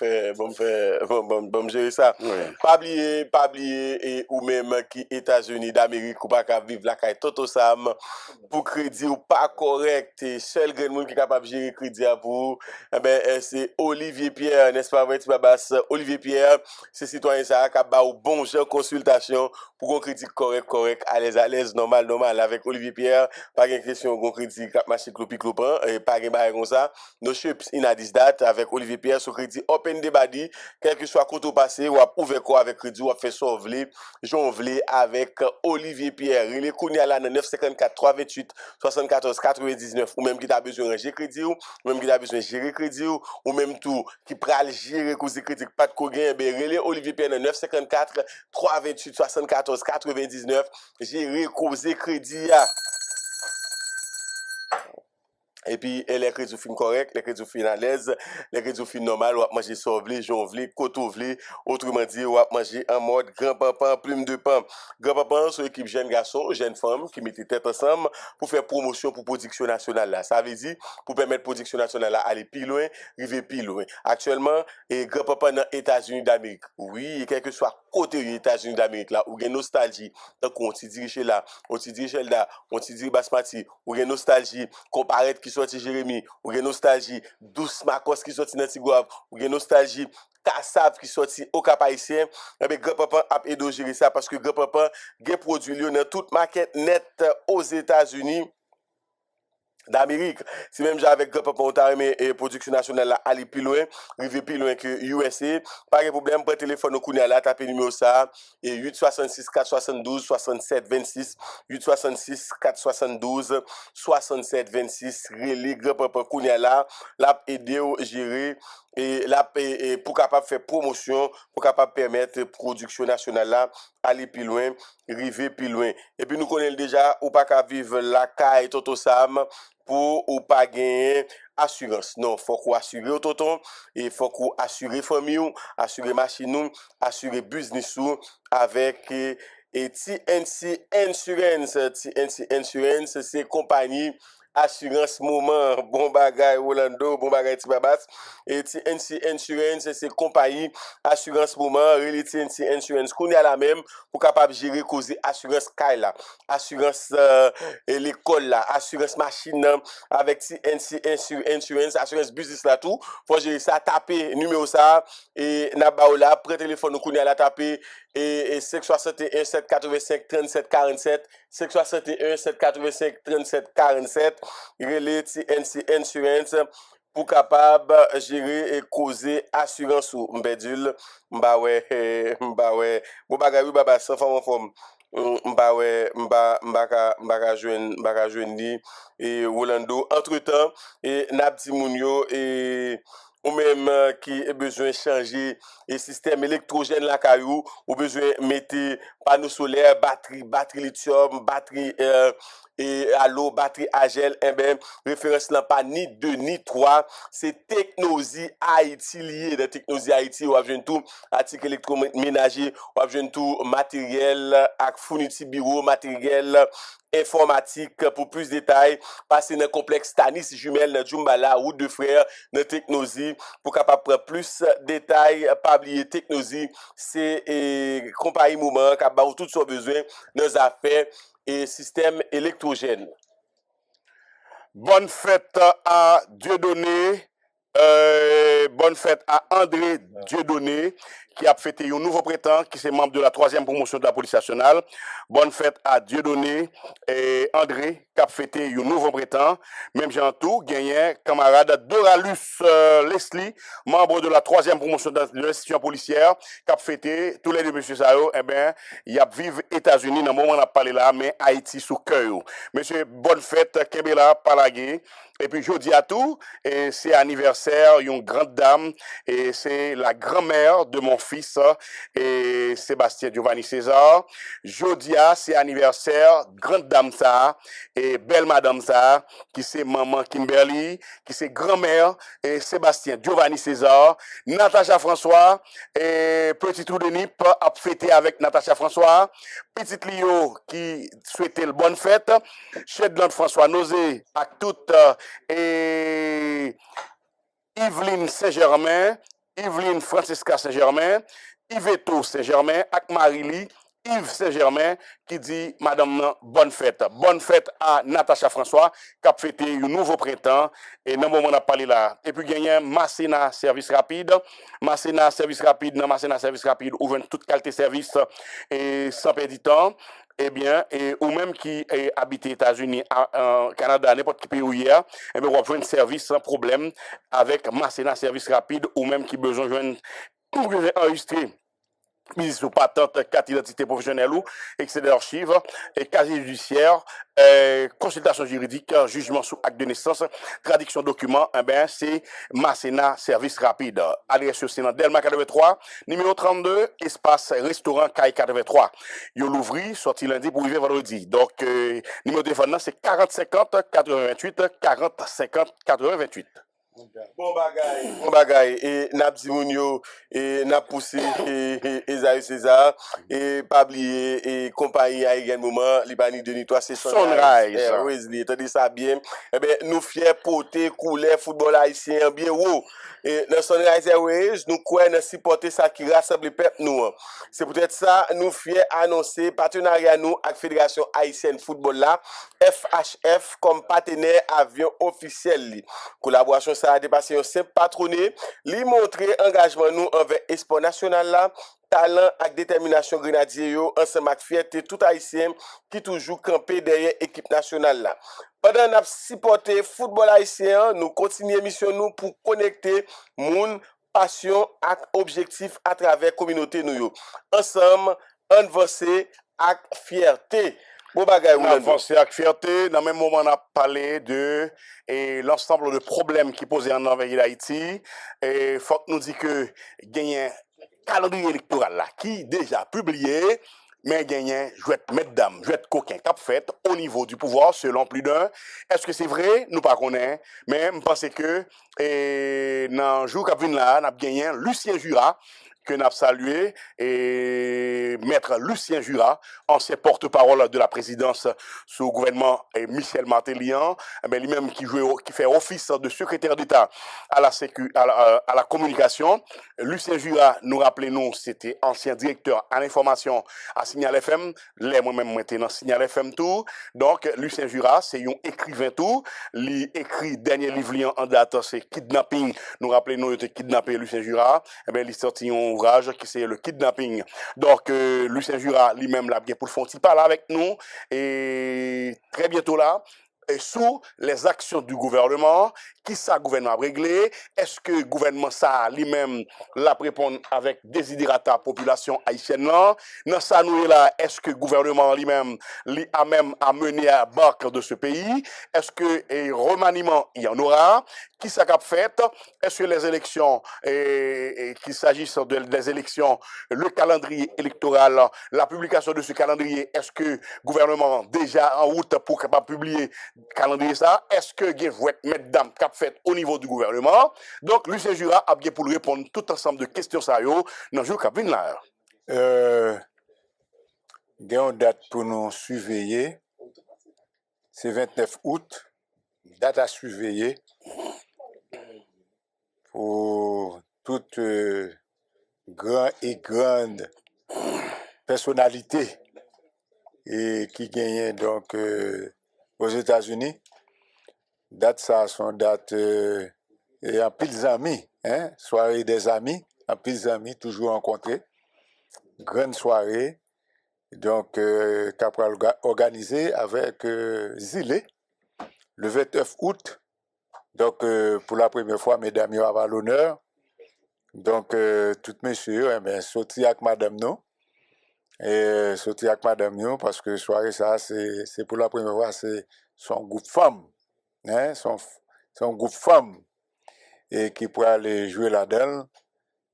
gérer ça. Pas oublier, et ou même qui États-Unis d'Amérique ou pas qu'à vivre la caille Toto Sam pour crédit ou pas correct, et seul grand monde qui est capable de gérer crédit à vous, eh ben, c'est Olivier Pierre, n'est-ce pas vrai, Babas? Olivier Pierre, c'est citoyen ça, qui a au bon genre consultation pour un crédit correct, à l'aise, normal, avec Olivier Pierre, pas de question, un crédit, marché clopi clopin, et pas de barre comme ça. No ships in at this date, avec Olivier Pierre sur crédit Open Debadi, quel que soit côté passé, ou à ouvert quoi avec crédit, ou à faire sauver, jonvler avec Olivier Pierre. Il est connu à la 954 328 74 99, ou même qui t'a besoin de ranger crédit, ou même qui t'a besoin de gérer crédit, ou même tout qui pral gérer cause crédit, pas de cogain, ben relais Olivier Pierre 954 328 74 99, gérer cause crédit. Et puis, les crédits fin correct, les crédits fin à l'aise, les crédits fin normal, ou à manger sauvé, jonvlé, cotovlé, autrement dit, ou à manger en mode grand-papa, plume de pain. Grand-papa, c'est une équipe jeune garçon, jeune femme, qui mettent tête ensemble pour faire promotion pour production nationale là. Ça veut dire, pour permettre production nationale là, aller plus loin, arriver plus loin. Actuellement, et grand-papa dans les États-Unis d'Amérique. Oui, quel que soit côté des États-Unis d'Amérique là, ou une nostalgie, donc on s'y dirige là, on s'y dirige là, on s'y dirige Basmati, ou une nostalgie, comparée qui sorti Jérémy, ou une nostalgie, Douce Marcos qui sorti Nancy Guave, ou une nostalgie, Kassav qui sorti au Cap Haïtien, eh bien, grand-papa a aidé à gérer ça parce que grand-papa a produit dans toute maquette nette aux États-Unis d'Amérique. Si même j'avais grand-papa Ontario et production nationale là, aller plus loin, arriver plus loin que USA, pas de problème, prends téléphone au Kounia là, tapez numéro ça, et 866 472 67 26, 866 472 67 26, relais grand-papa Kounia là, l'a aider à gérer, et là, pour capable faire promotion, pour capable permettre production nationale là, aller plus loin, arriver plus loin. Et puis nous connaissons déjà, ou pas qu'à vivre la caille Toto Sam, pour ou pas gagner assurance. Non, faut qu'on assure au tonton et faut qu'on assure famille, assurer machine, assurer business avec et TNC Insurance. TNC Insurance, c'est compagnie assurance moment, bon bagay Rolando, bon bagay Tibabas, et TNC Insurance, c'est compagnie assurance moment, really TNC Insurance, qu'on y a la même, pour capable gérer cause assurance Kaila, assurance l'école là, assurance machine avec TNC Insurance, assurance business là tout, faut gérer ça, taper numéro ça, et naba là, près téléphone, qu'on y a la taper, et 561 785 37 47, 561 785 37 47, relais TNC Insurance pour capable gérer et causer assurance ou mbedul mba ouais bon bagay oui baba sans forme mba ouais mba joindre ni et Rolando entre-temps et Nabdi Mounio et ou même qui a besoin de changer le système électrogène la caillou, ou besoin de mettre panneaux solaires, batterie lithium, batterie et à l'eau, batterie à gel, eh ben, référence là pas ni 2 ni 3, c'est Technologie Haïti lié de Technologie Haïti, ou besoin tout article électroménager, ou besoin tout matériel, ak fourniture bureau, matériel informatique. Pour plus de détails, passez dans le complexe Tanis Jumel dans Djumbala, route de frères dans Technologie pour capable prendre plus de détails. Pas oublier Technologie, c'est compagnie moment qui a tout son besoin dans les affaires et système électrogène. Bonne fête à Dieudonné. Bonne fête à André Dieudonné qui a fêté un nouveau prétend qui est membre de la 3e promotion de la police nationale. Bonne fête à Dieudonné et André qui a fêté un nouveau prétend. Même Jean tout, gagné camarade Doralus Leslie, membre de la 3e promotion de l'institution policière, qui a fêté tous les deux monsieur Sao. Eh bien, il y a vivre États-Unis dans le moment où on a parlé là, mais Haïti sous cœur. Monsieur, bonne fête, Kebela, Palagé. Et puis, je dis à tout, et c'est anniversaire, une grande dame, et c'est la grand-mère de mon fils, et Sébastien Giovanni César. Jodia, c'est anniversaire, grande dame ça, et belle madame ça, qui c'est maman Kimberly, qui c'est grand-mère, et Sébastien Giovanni César, Natacha François, et petit trou de nip, a fêté avec Natacha François, petite Lio, qui souhaitait le bonne fête, Chedland François Nosé, à toute, et Yveline Saint-Germain, Yveline Francisca Saint-Germain, Yveto Saint-Germain, ak Marili, Yves Saint-Germain qui dit Madame bonne fête. Bonne fête à Natacha François qui a fêté un nouveau printemps et dans le moment on a parlé là. Et puis gagné Massena Service Rapide. Massena Service Rapide, dans Massena Service Rapide ouvre toute qualité de service et sans perdre de temps. Eh bien, ou même qui habite aux États-Unis, Canada, n'importe quel pays où il y a, eh bien, on va joindre service sans problème avec Massena Service Rapide ou même qui besoin de joindre enregistrer mise sous patente, carte d'identité professionnelle ou excès d'archives, et casier judiciaire, consultation juridique, jugement sous acte de naissance, traduction document, eh ben, c'est Massena Service Rapide. Adresse c'est dans Delma 83, numéro 32, espace restaurant Caille 83. Yo l'ouvri, sorti lundi pour arriver vendredi. Donc, numéro de téléphone, c'est 40 50 88, 40 50 88. Bon bagay, et nap di moun yo, et nap pousse, et Esaü César, et pas oublier, et compagnie à un moment, Libani de Nitois, c'est Sunrise. Wesley, attendez ça bien. Eh bien, nous fiers porter, couler, football haïtien, bien haut. Et dans Sunrise Airways, nous croyons supporter ça qui rassemble les peuples nous. C'est peut-être ça, nous fiers annoncer partenariat nous avec Fédération Haïtienne Football là, FHF comme partenaire avion officiel. Collaboration ça a dépassé un simple patronné, lui montrer engagement nous envers espoir national là, talent avec détermination grenadier yo, ensemble avec fierté tout haïtien qui toujours campé derrière équipe nationale là. Pendant nous supporter football haïtien, nous continuons mission nous pour connecter moun passion et objectif à travers communauté nous yo. Ensemble, avancer avec fierté. Bon bagay, on a avancé avec fierté. Dans le même moment, on a parlé de l'ensemble de problèmes qui posaient en envers d'Haïti. Et faut que nous dit que gagné calendrier électoral là, qui déjà publié, mais gagné, je vais être mesdames, je vais être coquin, cap fait au niveau du pouvoir, selon plus d'un. Est-ce que c'est vrai? Nous pas connaissons, mais je pense que dans le jour qui vient là, on a gagné Lucien Jura, que nous avons salué, et maître Lucien Jura, ancien porte-parole de la présidence sous le gouvernement Michel Martelly-An, lui-même qui fait office de secrétaire d'État à la communication. Lucien Jura, nous rappelons, c'était ancien directeur à l'information à Signal FM, moi-même j'étais dans Signal FM tout. Donc Lucien Jura, c'est un écrivain tout, il écrit dernier livre en date, c'est Kidnapping. Nous rappelons, il était kidnappé Lucien Jura, il sorti un ouvrage qui c'est le kidnapping. Donc Lucien Jura lui-même l'a bien pour le fond, il parle avec nous et très bientôt là. Et sous les actions du gouvernement, qui ça gouvernement a réglé? Est-ce que le gouvernement ça lui-même l'a répondre avec désiderata population haïtienne là? Dans ça nous est là, est-ce que le gouvernement lui-même a même amené à barque de ce pays? Est-ce que remaniement il y en aura? Qui ça qu'a fait? Est-ce que les élections, qu'il s'agisse des élections, le calendrier électoral, la publication de ce calendrier, est-ce que le gouvernement déjà en route pour capable publier calendrier ça? Est-ce que il faut être mesdames cap fait au niveau du gouvernement? Donc Lucien Jura a bien pour lui répondre tout ensemble de questions ça yo dans le jour qui vient là. Il y a une date pour nous surveiller. C'est 29 août. Date à surveiller pour toute grand et grande personnalité et qui gagne donc aux États-Unis. Date ça, son date et en pile amis, hein, soirée des amis, en pile amis toujours rencontrés, grande soirée, donc qu'après organisée avec Zilé, le 29 août. Donc pour la première fois, mesdames, il y aura l'honneur. Donc toutes messieurs, sorti avec madame nous. Et sorti avec madame nous parce que soirée ça c'est pour la première fois, c'est son groupe femme, hein, son groupe femme et qui pourrait aller jouer là-dedans.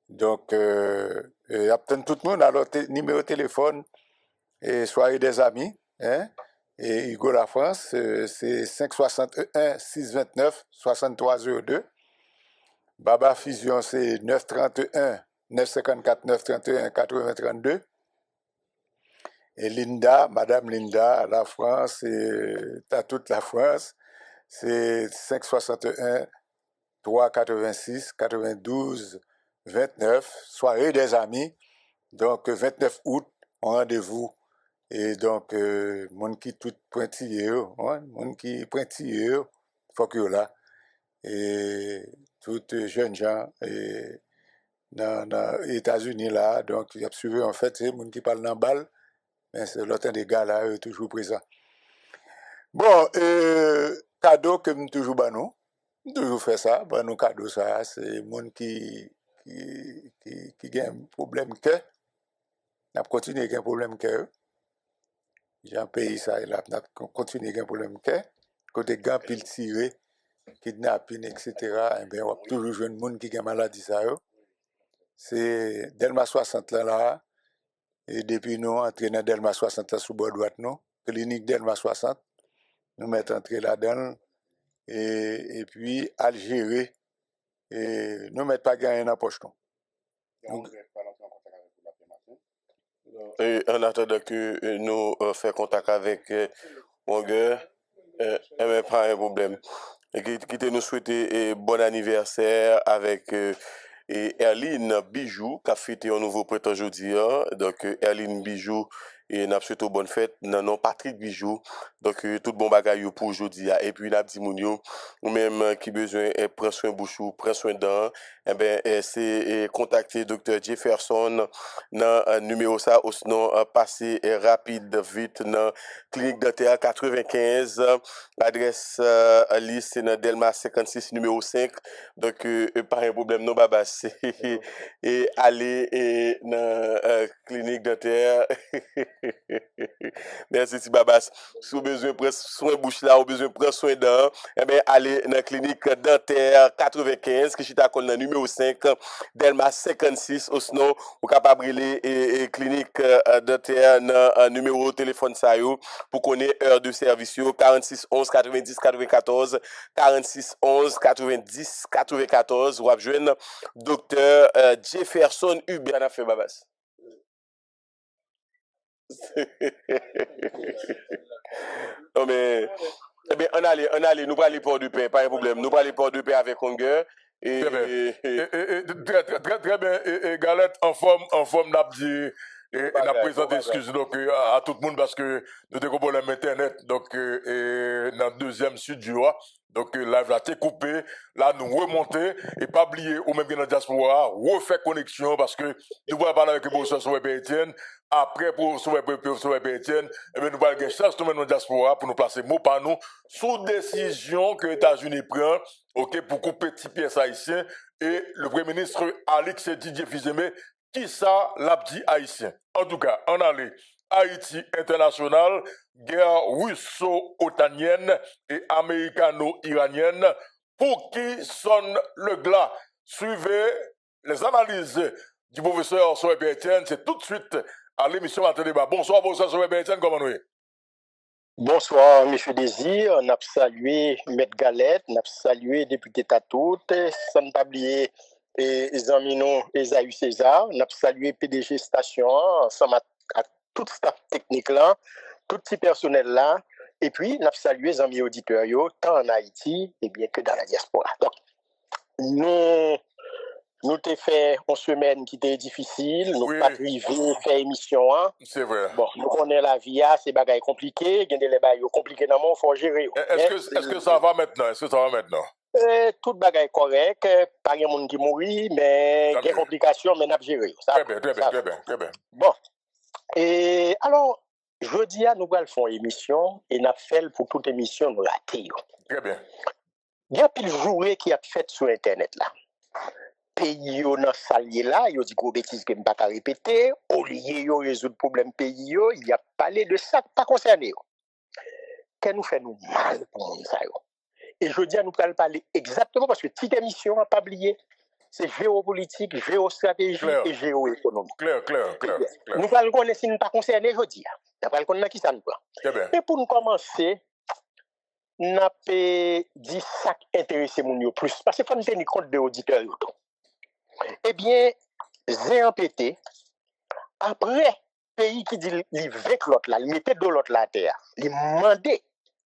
Donc il y a peut-être tout le monde à leur numéro de téléphone et soirée des amis, hein, et Hugo La France, c'est 561 629 6302. Baba Fusion, c'est 931 954 931 8032. Et Linda, Madame Linda, à la France, et à toute la France, c'est 561 386 92 29, soirée des amis. Donc 29 août, rendez-vous. Et donc, monde qui tout pointillé, monde qui pointillé, faut que là. Et tous jeunes gens dans les États-Unis là, donc il y a suivi en fait, c'est monde qui parle dans balle, mais c'est l'autre des gars là, toujours présent. Bon, cadeau que nous toujours ban nous, toujours fait ça, ban nous cadeau ça, c'est monde qui a un problème que, n'a continué avec un problème que, j'ai un pays ça, il a continué avec un problème que, côté gants pile tiré, kidnapping, etc. Et bien, on a toujours joué un monde qui a maladie ça. C'est Delma 60 là, et depuis nous, entrer dans Delma 60 là, sous bord droite, nous, clinique Delma 60, nous mettons entrer là-dedans, et puis Algérie, et nous mettons pas gagner dans la poche. Et en attendant que nous fassions contact avec mon gars, pas un problème. Et qui nous souhaiter bon anniversaire avec Erline Bijou, qui a fêté un nouveau printemps aujourd'hui. Donc, Erline Bijou, et n'a souhaité bonne fête. Non, Patrick Bijou. Donc, tout bon bagage pour aujourd'hui. Et puis, n'a dit mounio, ou même qui besoin, prend soin bouchou, prend soin dents. Eh ben, c'est contacter Dr. Jefferson dans numéro ça, ou sinon, passer rapide, vite, dans clinique dentaire 95. L'adresse liste, c'est dans Delma 56, numéro 5. Donc, pas un problème, non, baba, c'est et aller dans clinique dentaire. Merci, si babas. Si vous avez besoin de prendre soin bouche là, ou besoin de prendre soin dents, eh bien, allez dans la clinique dentaire 95, qui est à dans numéro 5, Delma 56, ou sinon, vous capable de brûler clinique dentaire dans numéro de téléphone ça pour connaître heure de service 46 11 90 94, 46 11 90 94, ou joindre docteur Jefferson Hubert a fait babas. Non mais eh bien on allait nous aller port du paix, pas un problème, nous aller port du paix avec Hunger et très bien et Galette en forme d'abdi et n'a présenté excuse donc à tout le monde parce que nous avons problème internet donc dans le deuxième studio donc live là t'es coupé là nous remonter et pas oublier ou même bien dans la diaspora refaire connexion parce que nous voulons parler avec le professeur Souhait Etienne après pour Souhait Etienne et bien nous allons avoir chance tout dans la diaspora pour nous placer mot par nous sous décision que les États-Unis prennent OK pour couper petit pièce haïtien et le premier ministre Alix Didier Fizeme qui ça l'abdi haïtien. En tout cas, on allait Haïti international, guerre russo-otanienne et américano-iranienne, pour qui sonne le glas. Suivez les analyses du professeur Souhait Etienne, c'est tout de suite à l'émission Matin Débat. Bonsoir, professeur Souhait Etienne, comment nous est? Bonsoir, M. Désir. Nous avons salué Maître Galette, nous avons salué député Tatout, sans oublier les amis Esaü César, nous avons salué PDG Station, ensemble à tout staff technique là, tout petit personnel là, et puis nous avons salué les amis auditeurs, tant en Haïti et bien que dans la diaspora. Donc, nous t'ai fait une semaine qui était difficile, nous pas privé faire émission. C'est vrai. Bon, nous connaissons la vie, c'est bagaille compliqué, il y a des bagailles compliquées dans le monde, il faut gérer. Est-ce que ça va maintenant? Tout bagaille correct, pas de monde qui mourit, mais il y a des complications, mais nous avons géré. Très bien. Bon, et alors, jeudi, nous allons faire une émission, et nous fait pour toute émission, nous ratons. Très bien. Il y a pile journée qui a fait sur Internet là. Pays yo nan salier là, yo dit gros bêtises que m'pas répéter, au lieu yo résoudre problème pays yo, il y a parlé de ça pas concerné yo. Qu'est nous fait nous mal pour monde ça yo. Et je dis à nous parler exactement parce que petite émission a pas oublié, c'est géopolitique, géostratégie et géoéconomie. Clair. Nous allons connaître si nous pas concerné je dis. Nous allons connaître qui ça nous prend. Et pour nous commencer, n'a pas dit ça qui intéresse moun yo plus parce que faut nous tenir compte de auditeurs yo. Eh bien, Zéan pété, après, pays qui dit il veut l'autre là, il mettait de l'autre là à terre, il demandait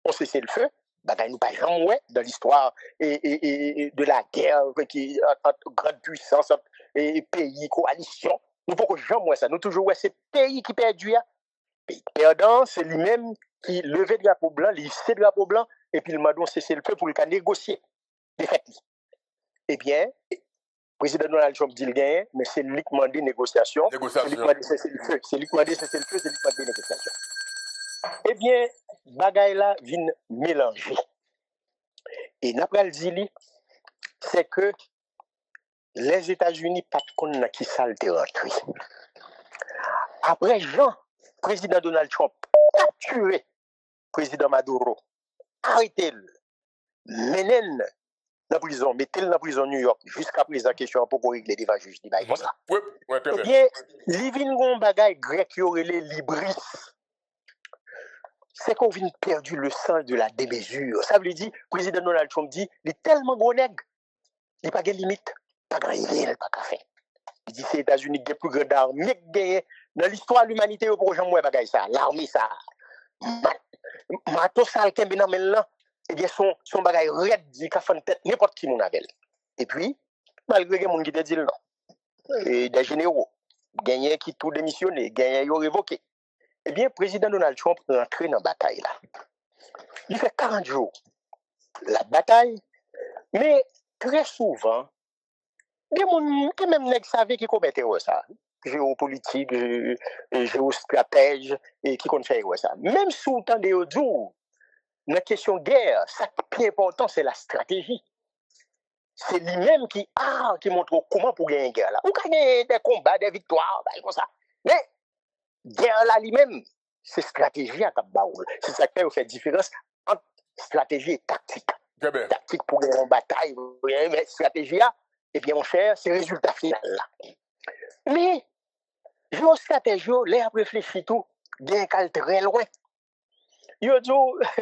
on cessait le feu, bagay nous pas jamais dans l'histoire et de la guerre qui entre grande puissance et pays coalition, Nous pouvons jamais ça. Nous toujours, c'est pays qui perdu. Pays perdant, c'est lui-même qui levait drapeau blanc, il hissait drapeau blanc, et puis le madon cessé le feu pour le cas négocier. Défaite. Eh bien, le président Donald Trump dit le gain, mais c'est lui qui demande négociation. C'est lui qui demande cesser le feu. C'est lui qui demande cesser le feu, c'est lui qui demande négociation. Eh bien, bagay là vient mélanger. Et Napral dit, c'est que les États-Unis pas de qui salte rentré. Après Jean, président Donald Trump capturé président Maduro, arrêtez-le, menez-le dans la prison, mettez-le dans la prison New York, jusqu'à présent, question pour régler devant le juge. Comme ça. Oui, très bien. Eh bien, livin gon bagay grec qui aurait les libris. C'est qu'on vient perdu le sens de la démesure. Ça veut dire, le président Donald Trump dit, il est tellement gros nègre, il n'y a pas de limite, pas grand il pas de fait. Il dit, c'est les États-Unis qui ont plus grande armée que gagné dans l'histoire de l'humanité, pour jamais moi bagay ça, l'armée ça. Matos ça le nan men là, eh bien son bagay red dit qu'a fait tête n'importe qui mon avec. Et puis, malgré que mon qui te dit non. Et des généraux, gagné qui tout démissionné, gagné yo révoqué. Eh bien, le président Donald Trump est entré dans la bataille là. Il fait 40 jours la bataille, mais très souvent, des gens qui même ne savaient qui commettaient ça. Géopolitique, géostratège, et qui compte faire ça. Même sous le temps de jours, dans la question de guerre, ce qui est important, c'est la stratégie. C'est lui-même qui montre comment pour gagner une guerre là. On gagne des combats, des victoires, comme ça. Mais guerre là lui-même, c'est stratégie à Cap-Baoul. C'est ça qui fait la différence entre stratégie et tactique. Tactique pour gagner une bataille, mais stratégie, et bien mon cher, c'est le résultat final là. Mais, géostratégie, les a réfléchi tout, bien qu'elle très loin. Yo dit,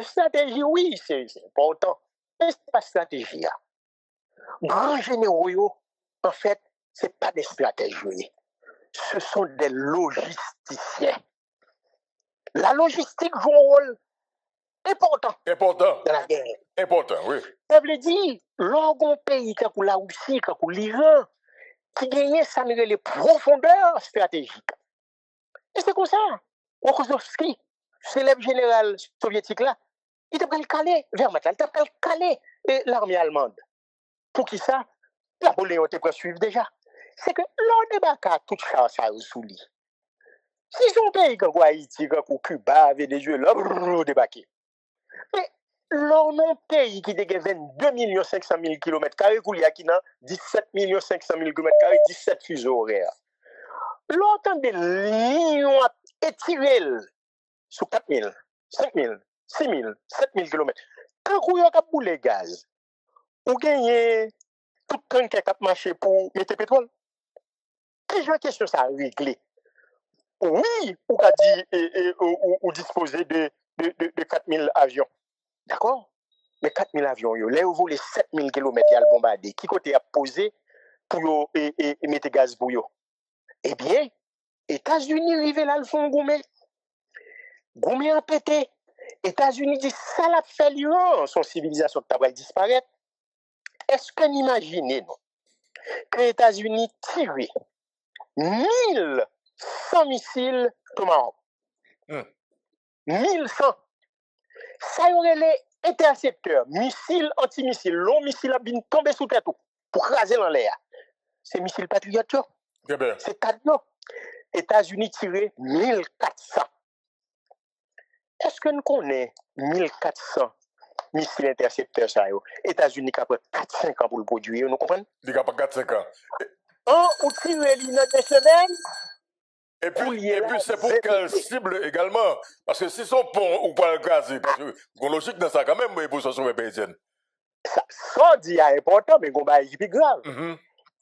stratégie, oui, c'est important, mais ce n'est pas stratégie. Grands généraux, en fait, ce n'est pas des stratégies. Ce sont des logisticiens. La logistique joue un rôle important. Important. Dans la guerre. Important, oui. Ça veut dire, l'orgon pays, comme la Russie, comme l'Iran, qui gagnait ça les profondeurs stratégiques. Et c'est comme ça. Rokossovski, célèbre général soviétique là, il t'a calé vers Matal, il t'a calé l'armée allemande. Pour qui ça? Napoléon te suivre déjà. C'est que l'on débarque toute chance à sous lui. Si son pays comme Haïti, comme Cuba, Venezuela, débarqué. Mais l'on non pays qui dégaine 22 500 000 km², il y a qui n'a 17 500 000 km², 17 fuseaux horaires. L'autant de lignes étirées sur 4 000, 5 000, 6 000, 7 000 km. Quand vous avez boulé gaz, vous gagnez tout le temps qui a marché pour mettre pétrole. Quelle question ça a réglé? Oui, ou a dit ou disposer de 4 000 avions. D'accord? Mais 4 000 avions, là où vous les 7 000 km, il y a le bombardé. Qui côté a posé pour mettre gaz pour eux? Eh bien, États-Unis arrivent là, le font Goumé. Goumé a pété. États-Unis dit ça l'a fait l'Iran, son civilisation qui va disparaître. Est-ce que vous imaginez que les États-Unis tirent 1100 missiles Tomahawk? 1100. Ça y aurait les intercepteurs, missiles, antimissiles, longs missiles à bin tomber sous tête pour craser dans l'air. C'est missiles patriotes. C'est cadeau. États-Unis tiré 1400. Est-ce que nous connaissons 1400 missiles intercepteurs ça États-Unis qui a pris 4-5 ans pour le produire, nous comprenons? Il n'y a pas 4-5 ans. Ou tirer l'unité des semaines. Et puis c'est pour quelle cible également? Parce que si son pont ou pas le gazer, parce que la logique dans ça quand même, pour se sauver paysanne. Ça dit important, mais c'est plus grave.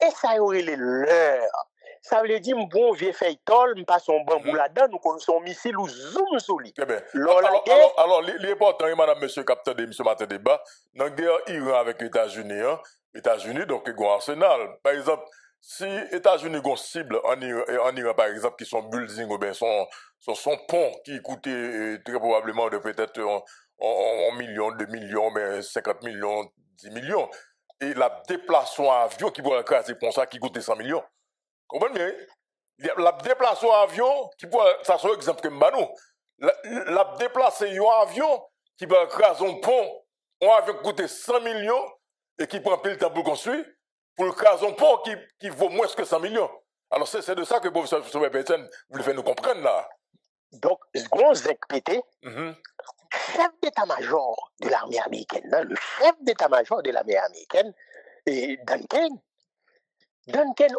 Et ça aurait les leurs. Ça veut dire, bon vieux feuilleton, nous passons bambou là-dedans, nous connaissons missile ou zoom sur lui. Alors, l'important, madame, monsieur, capteur de monsieur Matin Débat, dans la guerre Iran avec les États-Unis, donc, ils ont un arsenal. Par exemple, si les États-Unis ont cible en Iran, par exemple, qui sont building ou bien son pont qui coûtait très probablement de peut-être 1 million, 2 millions, mais 50 millions, 10 millions, et la déplacement à avion qui pourrait craser pour ça qui coûtait 100 millions. Comprenez bien? La déplacer un avion, qui peut, ça soit exemple que Mbanou, la déplacer un avion qui va écraser un pont, un avion qui coûte 100 millions et qui prend pile temps pour construire, pour écraser un pont qui vaut moins que 100 millions. Alors c'est de ça que le professeur Sauveur Pétain voulait faire nous comprendre là. Donc, gros pété, chef d'état-major de l'armée américaine, le chef d'état-major de l'armée américaine, et Duncan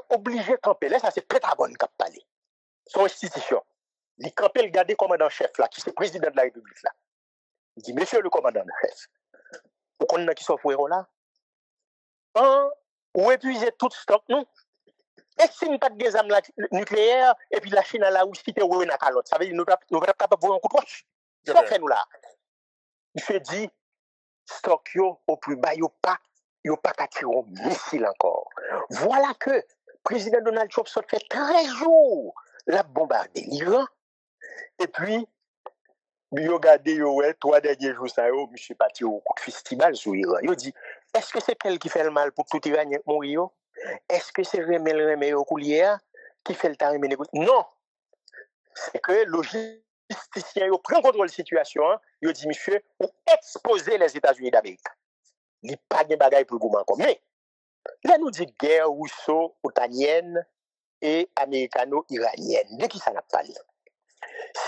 obligé de camper là, ça c'est Pentagone qui a parlé. Son institution. Il campait le gardé commandant-chef là, qui est président de la République là. Il dit, monsieur le commandant-chef, vous connaissez qui sont frères là? Ou épuiser tout stock, non? Et si nous pas de armes nucléaires, et puis la Chine a la Russie, te roule dans calotte, ça veut dire nous ne sommes pas capables de voir un coup de roche. Ça fait nous là. Il fait dit, stock yo au plus bas, yo pas qu'à tirer un missile encore. Voilà que le président Donald Trump ça fait 13 jours la bombardé l'Iran. Et puis, il a gardé 3 derniers jours, ça, monsieur parti au coup de festival sur l'Iran. Il dit, est-ce que c'est elle qui fait le mal pour tout Iranien mourir? Est-ce que c'est Remel au coulier qui fait le taré? Non. C'est que le logisticien prend contrôle de la situation. Il dit, monsieur, pour exposer les États-Unis d'Amérique. Il n'y a pas de bagaille pour le encore. Mais, là, nous dit guerre russo-otanienne et américano-iranienne. De qui ça n'a pas parlé?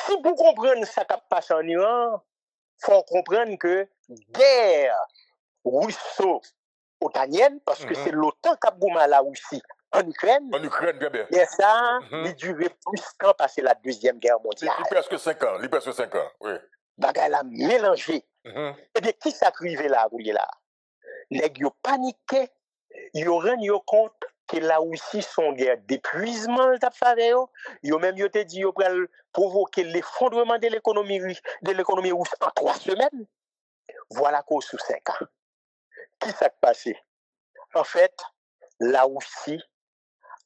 Si vous comprenez ce qui passe en Iran, il faut comprendre que guerre russo-otanienne, parce que c'est l'OTAN qui a boumé la Russie en Ukraine. En Ukraine, bien bien. Et ça, il durait plus qu'en passer la Deuxième Guerre mondiale. Il presque 5 ans, oui. Bagay la mélangé. Eh bien, qui s'acrivait là, rouillé là? Les gens paniquaient, ils rendu compte que la Russie son guerre d'épuisement, ils ont même dit qu'ils allaient provoquer l'effondrement de l'économie russe en 3 semaines. Voilà qu'au sous 5 ans. Qui s'est passé? En fait, la Russie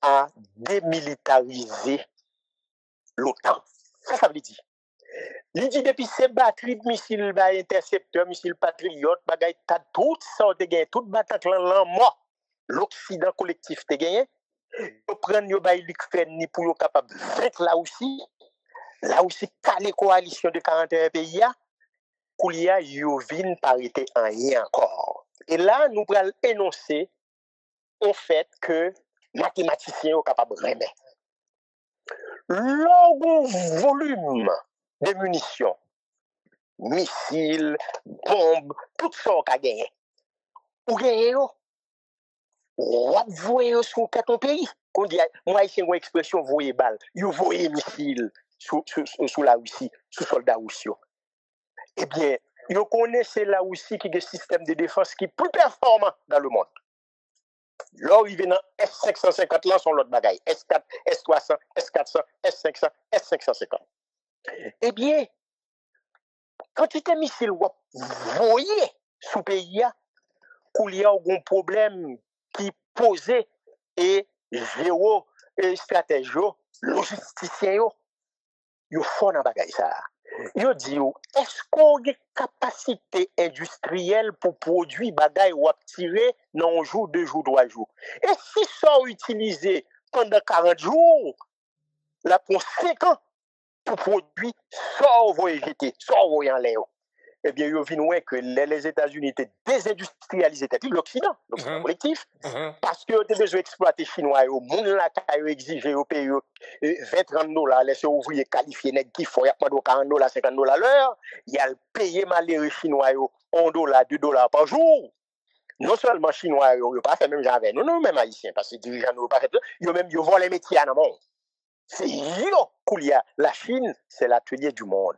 a démilitarisé l'OTAN. Ça veut dire. Il dit depuis ces batteries de missiles, intercepteurs, missiles patriotes, tout ça, toute bataille là, moi, l'Occident collectif te gagné. Ils prennent l'Ukraine pour être capable de vaincre la Russie calé coalition de 41 pays, Koulia Yovin parité en rien encore. Et là, nous allons énoncer au fait que mathématiciens sont capables de remettre. Le volume de munitions, missiles, bombes, tout ça qu'a gagné. Ou gagné, ou voyez sur 4 pays. Moi, ici, une expression, voyez balle, vous voyez missiles sous la Russie, sous soldats russes. Eh bien, vous connaissez la Russie qui a un système de défense qui est plus performant dans le monde. Là, il vient dans S550, là, sont l'autre bagaille. S4, S300, S400, S500, S550. Eh bien, quantité de missiles, vous voyez sous pays, qu'il y a un problème qui posait et géo et stratégie, logisticien, ils font dans bagaille ça. Ils disent, est-ce qu'on a une capacité industrielle pour produire bagaille ou tirer dans un jour, 2 jours, 3 jours? Et si ça est utilisé pendant 40 jours, là pour 5 ans, pour produire, ça va jeter, ça va en l'air. Eh bien, ils ont vu que les États-Unis étaient désindustrialisés, l'Occident collectif, parce qu'ils ont besoin d'exploiter les Chinois, au monde là, qui ont exigé au pays $20-30, laisser ouvriers qualifiés, qui font $40, $50 l'heure, il y a payé malheureux Chinois $1, $2 par jour. Non seulement Chinois, ils n'ont pas fait même jamais, non, même Haïtiens, parce que les dirigeants n'ont pas fait, ils ont même volé les métiers à monde. C'est yo, Koulia. La Chine, c'est l'atelier du monde.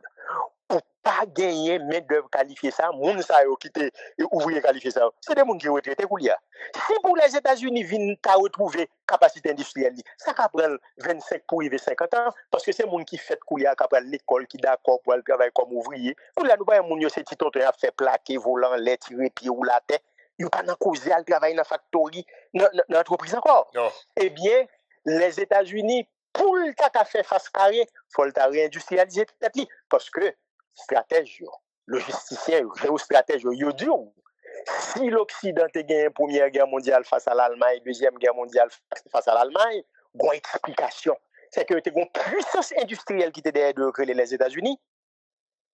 Pour pas gagner main d'œuvre qualifiée ça, moun sa yo qui te ouvrier qualifié ça, c'est des moun qui retraité Koulia. Si pour les États-Unis viennent ta retrouver capacité industrielle, ça va prendre 25 pour arriver 50 ans parce que c'est moun qui fait Koulia qui prend l'école qui d'accord pour travailler comme ouvrier. Koulia nous pas moun yo c'est petit tonton a fait plaquer volant, les tirer pied ou la tête, yo pas dans causer al travailler dans factory, dans entreprise encore. Non. Eh bien, les États-Unis pour le cas faire face carré, faut le réindustrialiser peut-être parce que stratégie, logisticien, géostratège, yo dit si l'Occident a gagné une première guerre mondiale face à l'Allemagne, deuxième guerre mondiale face à l'Allemagne, une explication. c'est que tu as une puissance industrielle qui était derrière de les États-Unis.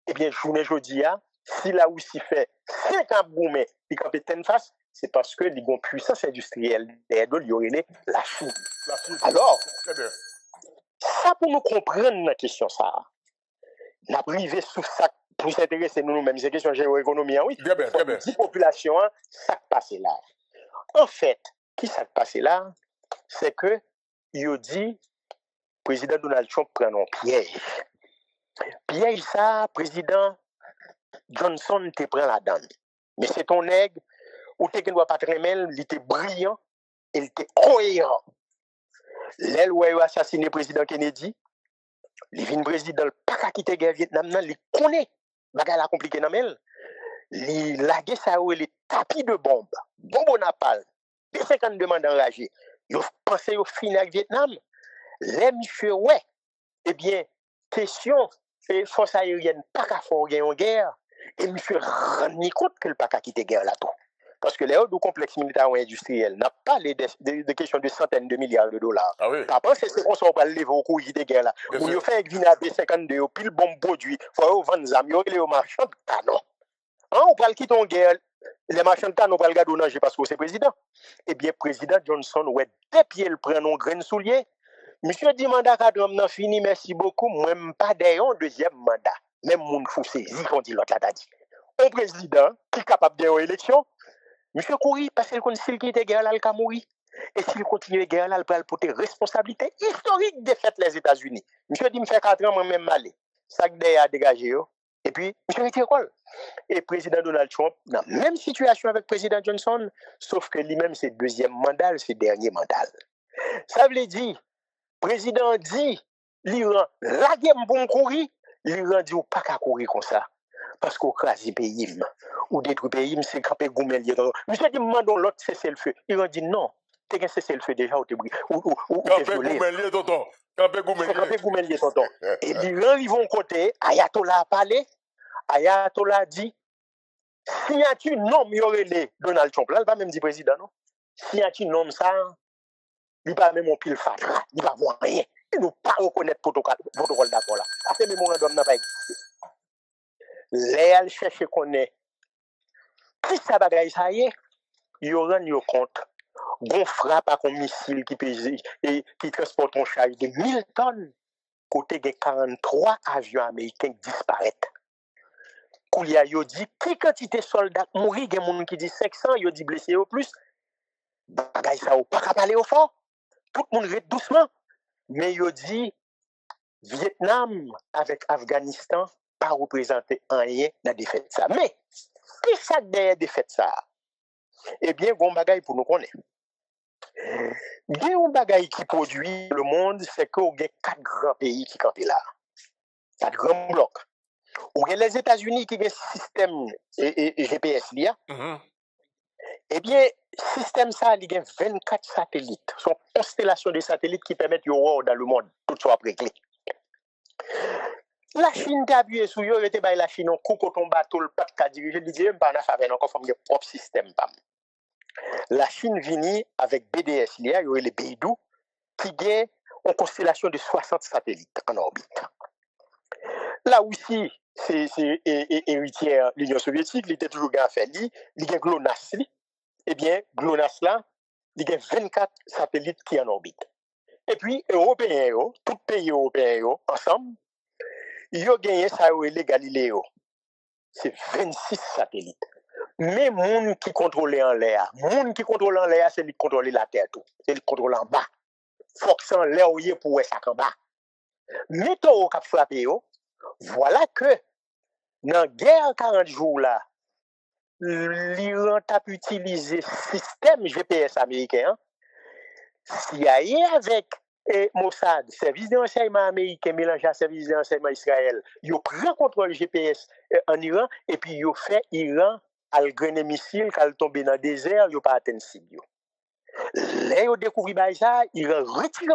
Eh bien, je dis, si la Russie fait 50 gourmets et quand tu face, c'est parce que les une puissance industrielle derrière de il y aurait la Chine. Alors, ça pour nous comprendre la question, ça, on a privé sous ça pour s'intéresser nous-mêmes, c'est question de géoéconomie, oui. Bien, bien, bien. La population, ça qui passe là. En fait, qui ça qui passe là, c'est que il dit président Donald Trump prend un piège. Piège ça, président Johnson te prend la donne. Mais c'est ton nègre, ou tu ne dois pas très mal, il était brillant, il était cohérent. L'aile où il a assassiné le président Kennedy, il vient président, pas qu'à quitter la guerre Vietnam, il connaît, bagay la compliqué dans elle. Il lagué ça où les tapis de bombes, bombes napalm, P-52 mandats enragés. Il pensé au final avec Vietnam. Les monsieur, ouais, eh bien, question, force aérienne, pas qu'à faire une guerre, et monsieur rend compte que le pas qu'à quitter la guerre là-tout. Parce que les autres complexes militaires ou industriels n'a pas de questions de centaines de milliards de dollars. Ah oui. Par contre, c'est qu'on s'en va lever au cours de guerre là. Où il fait avec Vina B52, pile bon produit, il faut vendre des amis, il y a des marchands de canons. On va quitter en guerre, les marchands de canons, on va le garder au danger parce que c'est président. Eh bien, président Johnson, ouais, des pieds, il prend un grain de soulier. Monsieur dit mandat cadre n'a fini, merci beaucoup. Même pas d'ailleurs deuxième mandat. Même moun faut saisir, on dit l'autre là t'a dit. Un président qui est capable de gagner l'élection, monsieur courir parce qu'il s'il quitte guerre là, il va mourir. Et s'il continue la guerre là, il va porter responsabilité historique de fait les États-Unis. Monsieur dit me fait 4 ans moi même aller. Ça que a dégagé et puis monsieur retire quoi. Et président Donald Trump dans la même situation avec président Johnson, sauf que lui-même c'est deuxième mandat, c'est dernier mandat. Ça veut dire président dit, l'Iran, la guerre pour courir, l'Iran dit, ou pas qu'à courir comme ça. Parce qu'on crase le pays, ou détruit le pays, c'est camper goumelier. Monsieur dit, mandons l'autre cesser le feu. L'Iran dit, non, t'es qu'un cesser le feu déjà, ou t'es brûlé. Camper goumelier, tonton. Camper goumelier. Camper goumelier, tonton. Et l'Iran, ils vont côté, Ayatollah a parlé, Ayatollah dit, si tu nommes, il y aurait les Donald Trump, là, il va même dire président, non? Si tu nommes ça, il va même un pile fatra, il va voir rien. Il ne va pas reconnaître le protocole d'accord là. À ce mémorandum n'a pas existé. Léal cherche qu'on est. Qui ça bagaille ça y est, il y aura un compte. On frappe avec un missile qui pèse et qui transporte un charge de 1000 tonnes. Côté de 43 avions américains disparaissent. Koulia yo dit qui quantité de soldats mourir, il y a des gens qui dit 500, yo dit blessés au plus. Bagaille ça ou pas parler au fort. Tout le monde reste doucement. Mais il dit, Vietnam avec Afghanistan pas représenté rien dans la défaite ça. Mais, qui ça derrière défaite ça? Eh bien, il y a un bagage pour nous connaître. Il y a un bagage qui produit le monde, c'est qu'il y a 4 grands pays qui campent là. 4 grands blocs. Il y a les États-Unis qui ont un système GPS là. Eh bien, le système ça, il y a 24 satellites. Ce sont constellations de satellites qui permettent de voir dans le monde, tout soit réglé. La Chine t'a appuyé sur eux, elle la Chine, on coupe ton bateau, le pape t'a dirigé, il dit, je ne pas faire encore forme de propre système. La Chine vient avec BDS, il y a les Beidou, qui ont une constellation de 60 satellites en orbite. Là aussi, c'est héritière de l'Union soviétique, il était toujours à faire, il y a GLONASS. Eh bien, GLONASS là, il y a 24 satellites qui sont en orbite. Et puis, Européens, tous les pays européens, ensemble, ils ont gagné ça, les Galiléo. C'est 26 satellites. Mais les gens qui contrôlent en l'air, c'est lui qui contrôle la Terre tout. C'est lui qui contrôle en bas. Faut que ça en l'air pour ça en bas. Mais tout cap frappé, voilà que dans la guerre 40 jours là, l'Iran a utilisé le système GPS américain, CIA avec Mossad, service de renseignement américain mélangé à service de renseignement Israël, ils ont pris contrôle GPS en Iran et puis ils ont fait Iran à le grainer missile, quand il tombe dans le désert, ils n'ont pas atteint le cible. Là, ils ont découvert ça, ils ont retiré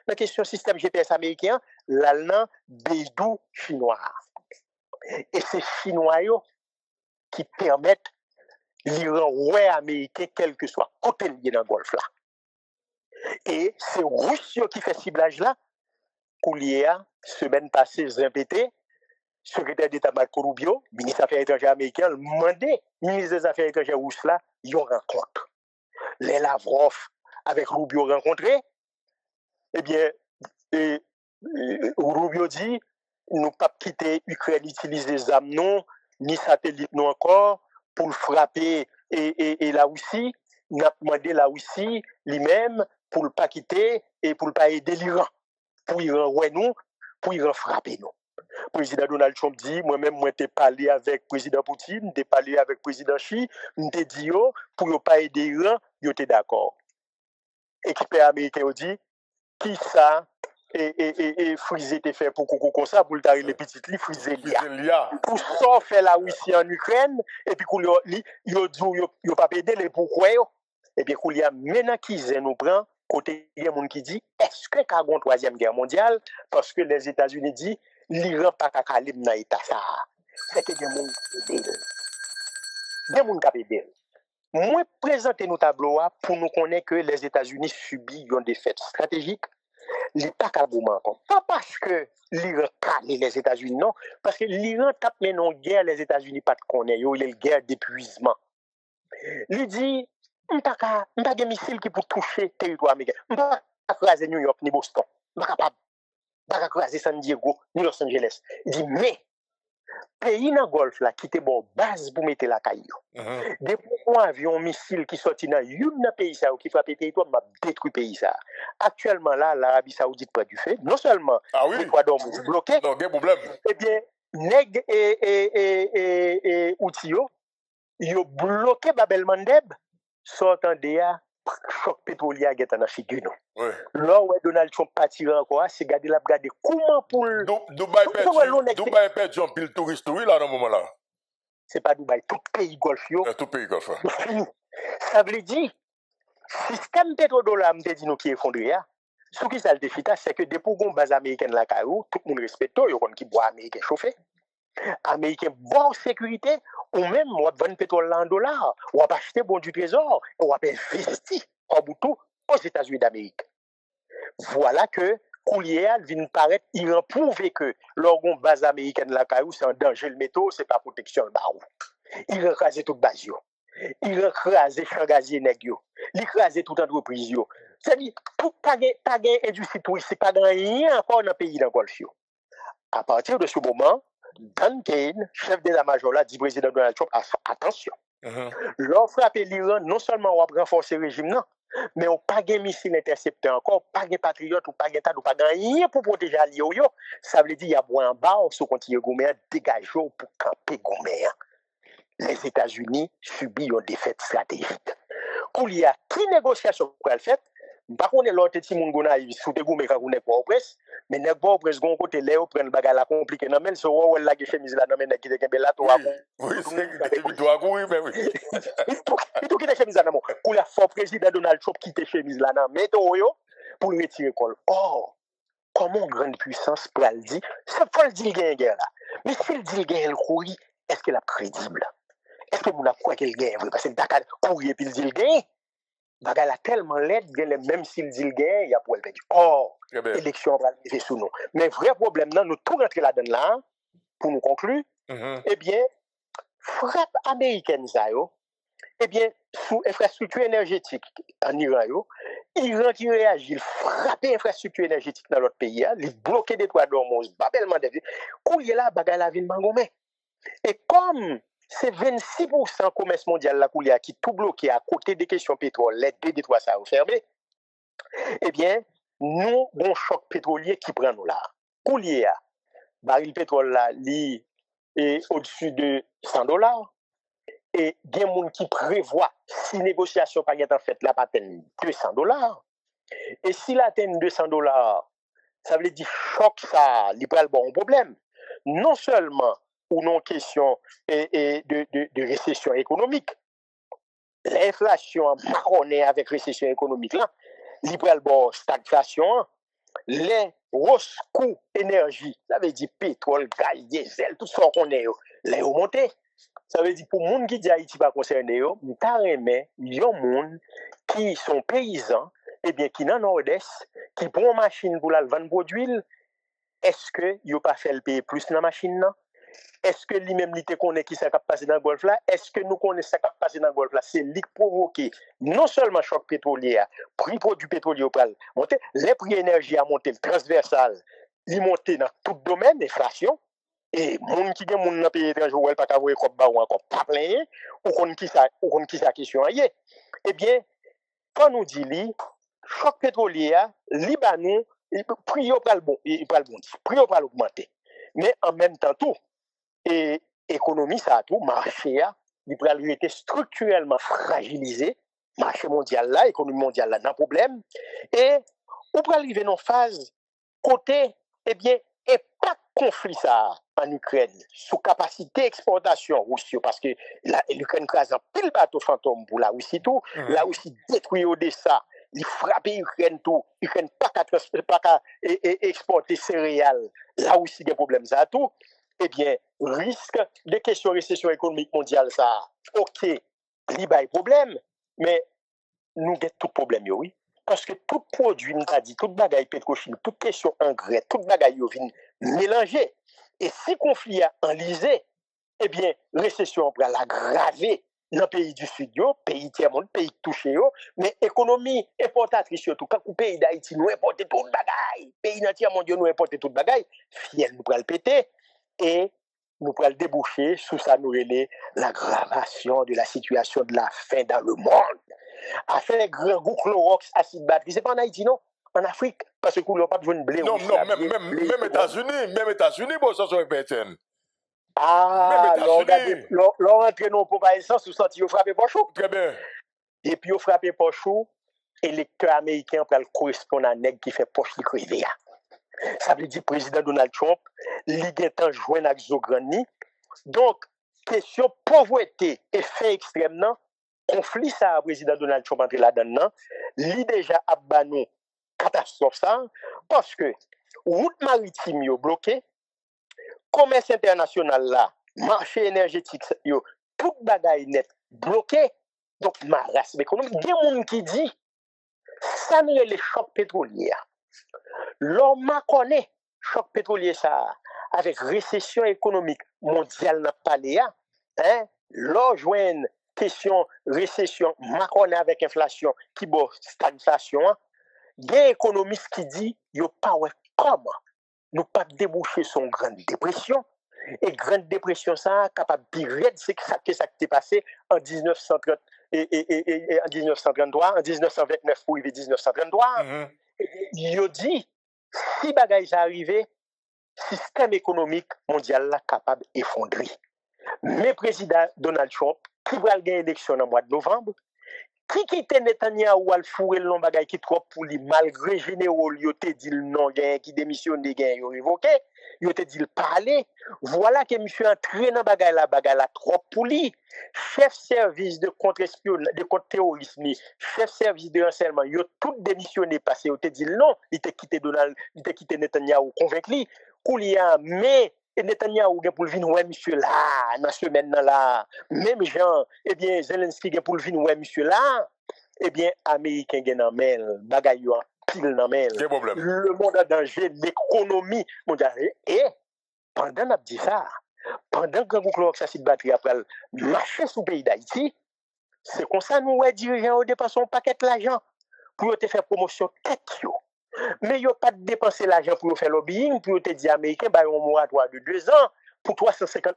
la question système GPS américain, l'allemand Beidou chinois. Et c'est chinois qui permettent l'Iran ouais américain, quel que soit côté lié dans le golfe là. Et c'est Russie qui fait ciblage là, Koulier, semaine passée, répété, secrétaire d'État Marco Rubio, ministre des Affaires étrangères américain, demandé ministre des Affaires étrangères russe là, ils ont rencontre. Les Lavrov avec Rubio rencontrés, eh bien, Rubio dit, nous pas quitter l'Ukraine utiliser les armes non, ni satellites non encore, pour frapper et la Russie, nous avons demandé la Russie lui-même pour ne pas quitter et pour ne pas aider l'Iran. Pour l'Iran, ouais, nous, pour l'Iran frapper nous. Le président Donald Trump dit, moi-même, moi, j'ai parlé avec le président Poutine, j'ai parlé avec le président Xi, j'ai dit, pour ne pas aider l'Iran, j'étais d'accord. Expert américain dit, qui ça, et friser te fait pour qu'on comme ça, pour le tarir les petites li, friser l'IA. Pour ça, faire la Russie en Ukraine, et puis qu'on dit, yo pas aider les pourquoi, et puis qu'on y a maintenant qui nous prend, côté il y a monde qui dit, est-ce que qu'a une troisième guerre mondiale, parce que les États-Unis disent, l'Iran pas qu'à caler dans l'état ça. C'est que des monde qui aident. Des monde qui aident. Moi, présenter nos tableaux pour nous connaître que les États-Unis subissent une défaite stratégique. L'État Kabouma encore. Pas parce que l'Iran calme les États-Unis, non. Parce que l'Iran tape maintenant en guerre, les États-Unis pas de connaître. Il y a une guerre d'épuisement. Il dit, on pas de missiles qui pour toucher le territoire américain. On pas craser New York ni Boston. On pas capable. On pas craser San Diego ni Los Angeles. Il dit, mais, pays dans le Golfe là, qui était bon base pour mettre la caillou. Depuis un avion missile qui sortit dans un pays ça qui frappe le territoire m'a détruit le pays ça. Actuellement là l'Arabie Saoudite près du fait, non seulement l'Équateur bloqué. Non, quel problème. Eh bien nèg et Outio, yo bloqué Babel Mandeb sortant de choc pétrolier qui est dans la figure. Oui. Là où Donald Trump partir encore, c'est garder la regarder comment pour Dubaï perd un pile touriste là dans ce moment là. C'est pas Dubaï, tout pays golfe yo. Tout pays golfe. Ça veut dire système pétrodollar me dit nous qui effondré a. Ce qui ça le défi c'est que depuis qu'on base américaine la Caillou, tout le monde respecte yo qui boit américain chauffé. Américain bonne sécurité ou même on va vendre pétrole en dollars, on va acheter bon du trésor, on va investir en boutou aux États-Unis d'Amérique. Voilà que Koulier vient paraître, il a prouvé que l'orgon base américaine la Caillou c'est un danger le métaux, c'est pas protection le barou. Il a écrasé toute base yo. Il a écrasé changazier nèg yo. Il a écrasé toute entreprise yo. C'est-à-dire tout pas gain industrie touristique, pas rien encore dans pays dans Golfe yo. À partir de ce moment, Dan Kane, chef d'état-major là, dit président Donald Trump, attention. L'on frappe l'Iran, non seulement on va renforcer le régime, non, mais on pas de missile intercepté encore, pas de patriotes, ou pas de TAD, ou pas de rien pour protéger l'Iran. Ça veut dire qu'il y a un bas, on se continue à dégager pour camper Gouméa. Les États-Unis subissent une défaite stratégique. Où il y a qui négociation pour le fait, par contre, l'autre petit monde gona sous te goumé quand on est pas presse, mais n'est pas presse gon côté Léo prendre bagarre la compliqué non mais so ou la chemise là non mais qui te kembe là toi. Oui, c'est toi oui mais oui. Il tout qui te chemise là non. Pour la fort président Donald Trump qui te chemise là non mais to yo pour retirer col. Oh, comment grande puissance pour le dire, c'est pas le dire guerre là. Mais s'il dit gagne le courir, est-ce qu'il est crédible? Est-ce que vous la croyez qu'il gagne parce que Dakar courir puis il dit gagne. Bagay la tellement laide, même s'il dit le gain, il y a pour le perdre. Or, l'élection va arriver sous nous. Mais vrai problème, nous tout rentrer là-dedans là, pour nous conclure, eh bien, frappe américaine, eh bien, sous infrastructure énergétique en Iran, Iran qui réagit, il frappe l'infrastructure énergétique dans l'autre pays, il bloque des toits d'Hormuz, babellement de vie. Où il y a là, bagay la ville Mangomé. Et comme c'est 26% commerce mondial la Koulia qui tout bloqué à côté des questions pétrole, les deux détroits ça fermé. Eh bien, nous bon choc pétrolier qui prend nous là. Koulia, baril pétrole là, li est au-dessus de $100 et il y a des gens qui prévoient si négociation pas en fait la patente $200. Et si la atteint $200, ça veut dire choc ça, il prend le bon problème. Non seulement ou non question de récession économique. L'inflation marronnée avec récession économique là, libéral bon stagflation, les hausses coûts énergie, ça veut dire pétrole, gaz, diesel, tout ça qu'on est les remonter. Ça veut dire pour monde qui dit Haïti pas concerné yo, carrément, yon monde qui sont paysans et bien qui dans nord-est, qui prend machine pour la vendre produit est-ce que yo pas fait le payer plus dans la machine là? Est-ce que lui-même li te connaît qui ça qui passé dans le golfe là? Est-ce que nous connaissons ça qui passé dans le golfe là? C'est lui qui provoque non seulement choc pétrolier, prix produits pétroliers pral monter, les prix énergie a monté le transversal, il monté dans tout domaine, inflation. Et moun qui gen moun dans pays étranger ou elle pas ka voyer comme ba ou encore pas plein ou kon qui ça question yé. Eh bien, quand nous dit li choc pétrolier li ba nous prix yo pral bon, il pral bon, prix yo pral augmenter. Mais en même temps tout et économie ça tout marché a il pral été structurellement fragilisé, marché mondial là, économie mondiale là, dans problème et on pral arriver dans phase côté eh bien et pas conflit ça en Ukraine sous capacité exportation Russie parce que l'Ukraine crase un pile bateau fantôme pour la Russie tout la Russie détruit Odessa il frappe Ukraine tout Ukraine pas qu'à exporter céréales là aussi des problèmes ça tout eh bien risque de question récession économique mondiale ça OK il y a problème mais nous avons tout problème oui. Parce que tout produit, nous a dit, tout bagaille pétrochimique, toute question engrais, tout bagaille vient mélanger. Et si conflit a enlisé, eh bien, récession va l'aggraver dans le pays du Sud, pays tiers-monde, pays touché, mais économie importatrice, surtout, quand le pays d'Haïti nous importe tout bagaille, pays tiers-monde nous importe tout bagaille, fiel nous va le péter et nous va le déboucher sous ça nous relais l'aggravation de la situation de la faim dans le monde. A fait les grands goûts Clorox, acide batterie. C'est pas en Haïti, non? En Afrique, parce que nous n'avons pas besoin de blé. Non, même États-Unis, bon, ça serait pétain. Ah, l'on rentre dans le pas essence, vous sentez, vous frappez pas chaud. Très bien. Et puis, vous frappez pas chaud, électeur américain peut correspondre à un nègre qui fait poche li crevé. Ça veut dire président Donald Trump, il est en joint avec Zograni. Donc, question pauvreté et fait extrême, non? Conflit ça président Donald Trump entre là-dedans, li déjà abbanou catastrophe ça parce que route maritime yo bloqué, commerce international là, marché énergétique yo tout bagaille net bloqué. Donc marasme économique, il y a des gens qui dit ça n'est les chocs pétroliers. L'homme connaît choc pétrolier ça avec récession économique mondiale n'a pas là, hein, l'joindre question récession Macron avec inflation qui bon stagflation il y a économiste qui dit yo pas ouais comment nous pas déboucher son grande dépression et grande dépression ça capable de c'est ça qui s'est passé en 1930 et en 1933 en 1929 pour arriver 1933 yo dit si bagay ça arrivé système économique mondial là capable effondrer mais président Donald Trump qui va gagner l'élection en mois de novembre, qui quitte Netanyahu à fourrer le bagay qui trop pour lui malgré généraux yo te dit non gain qui démissionne des gain yo révoqué, yo te dit parler, voilà que monsieur entré dans bagay la trop pour lui, chef service de contre-espionnage de contre-terrorisme, chef service de renseignement, yo tout démissionné parce que yo te dit non, il te quitté Netanyahu convaincu, Koulia mais et Netanyahu gen pour venir ouais monsieur là dans semaine là même gens eh bien Zelensky gen pour venir ouais monsieur là eh bien américain gen nan mel bagay yo pile nan mel le monde en danger l'économie mondiale et pendant n'a dit ça pendant que Clorox acide batterie après marcher sous pays d'Haïti c'est comme ça nous ouais dirigeants dépenser un paquet l'argent pour te faire promotion tête yo. Mais yo pas dépenser l'argent pour faire lobbying pour te dire américain ba un moratoire de 2 ans pour 350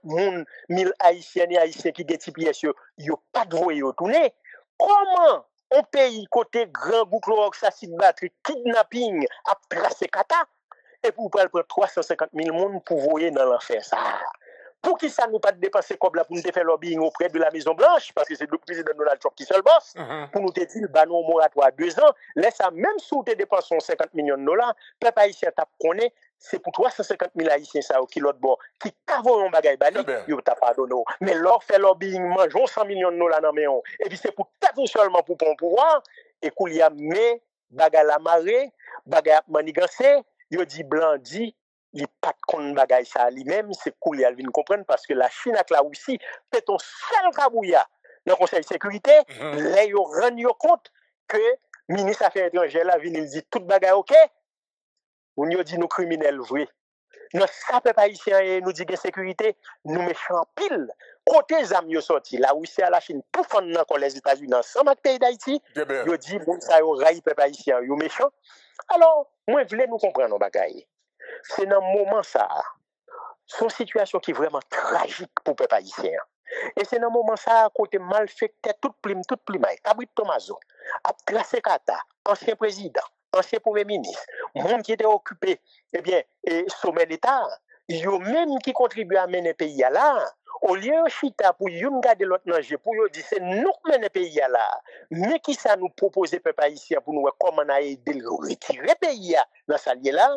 000 haïtiens et haïtiens qui get pièces yo pas de voyer tourner comment un pays côté grand goût Clorox acide batterie kidnapping a tracé kata et pour prendre 350 000 monde pour voyer dans l'enfer ça pour qui ça nous pas dépenser comme là pour nous faire lobbying auprès de la Maison Blanche parce que c'est le président Donald Trump qui seul boss pour nous te dire bah non moratoire 2 ans laisse ça même si tu dépenses 50 millions de dollars peuple haïtien t'a connaît c'est pour 350 000 haïtiens ça qui l'autre bord qui cavent un bagay bali yo t'a pardonné mais leur fait lobbying mangeons 100 millions de dollars dans main et puis c'est pour taper seulement pour prendre pouvoir et qu'il y a mais bagay la marée bagay manigancé yo dit blanc dit il pas de bagay ça lui-même c'est cool il vient comprendre parce que la Chine avec la Russie fait un seul cabouya dans le Conseil de sécurité là ils rendent compte que ministre affaires étrangères là vient il dit toute bagay OK on y dit nous criminels vrai Dans ça, peuple haïtien, et nous dit que sécurité, nous méchants pile. Côté zam yo sorti, la Russie à la Chine, tout fond encore les États-Unis, ensemble avec le pays d'Haïti, yo dit, bon, ça yo raï peuple haïtien, yo méchant. Alors, moi, je voulais nous comprendre, bagaille. C'est dans le moment ça, son situation qui est vraiment tragique pour le peuple haïtien. Et c'est dans le moment ça, côté mal fait, toute plume, Cabrit Tomaso, a tracé Kata, ancien président, ancien premier ministre, monde qui était occupé, eh bien, et sommet d'État, yo même qui contribue à mener le pays à là, au lieu de chita pour yon garder l'autre danger, pour yon dire c'est nous qui menons le pays à là, mais qui ça nous propose peuple haïtien pour nous comment on a aidé le retirer le pays dans sa lié là,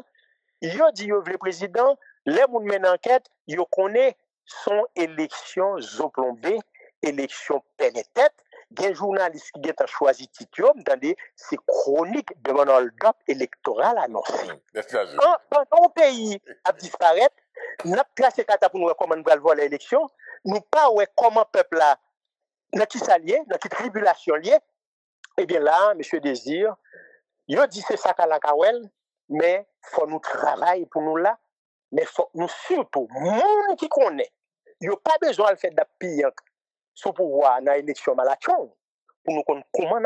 yo dit yo le président, les moun men enquête, yo connaît son élection zoplombé, élection peine tête, gen journaliste qui a choisi titre, m'tendez, c'est chronique de mon hold-up électoral annoncé. Pendant le pays a disparaître, n'a placé kata pour nous comment nous allons voir l'élection, nous pas ouais comment peuple là dans qui s'allié, dans qui tribulation lié. Eh bien là, monsieur Désir, yo dit c'est ça qu'à la kawel, mais faut nous travailler pour nous là, mais faut nous surtout monde qui connaît. Yo pas besoin de faire d'appuyer sous pouvoir dans l'élection malachon pour nous connaître comment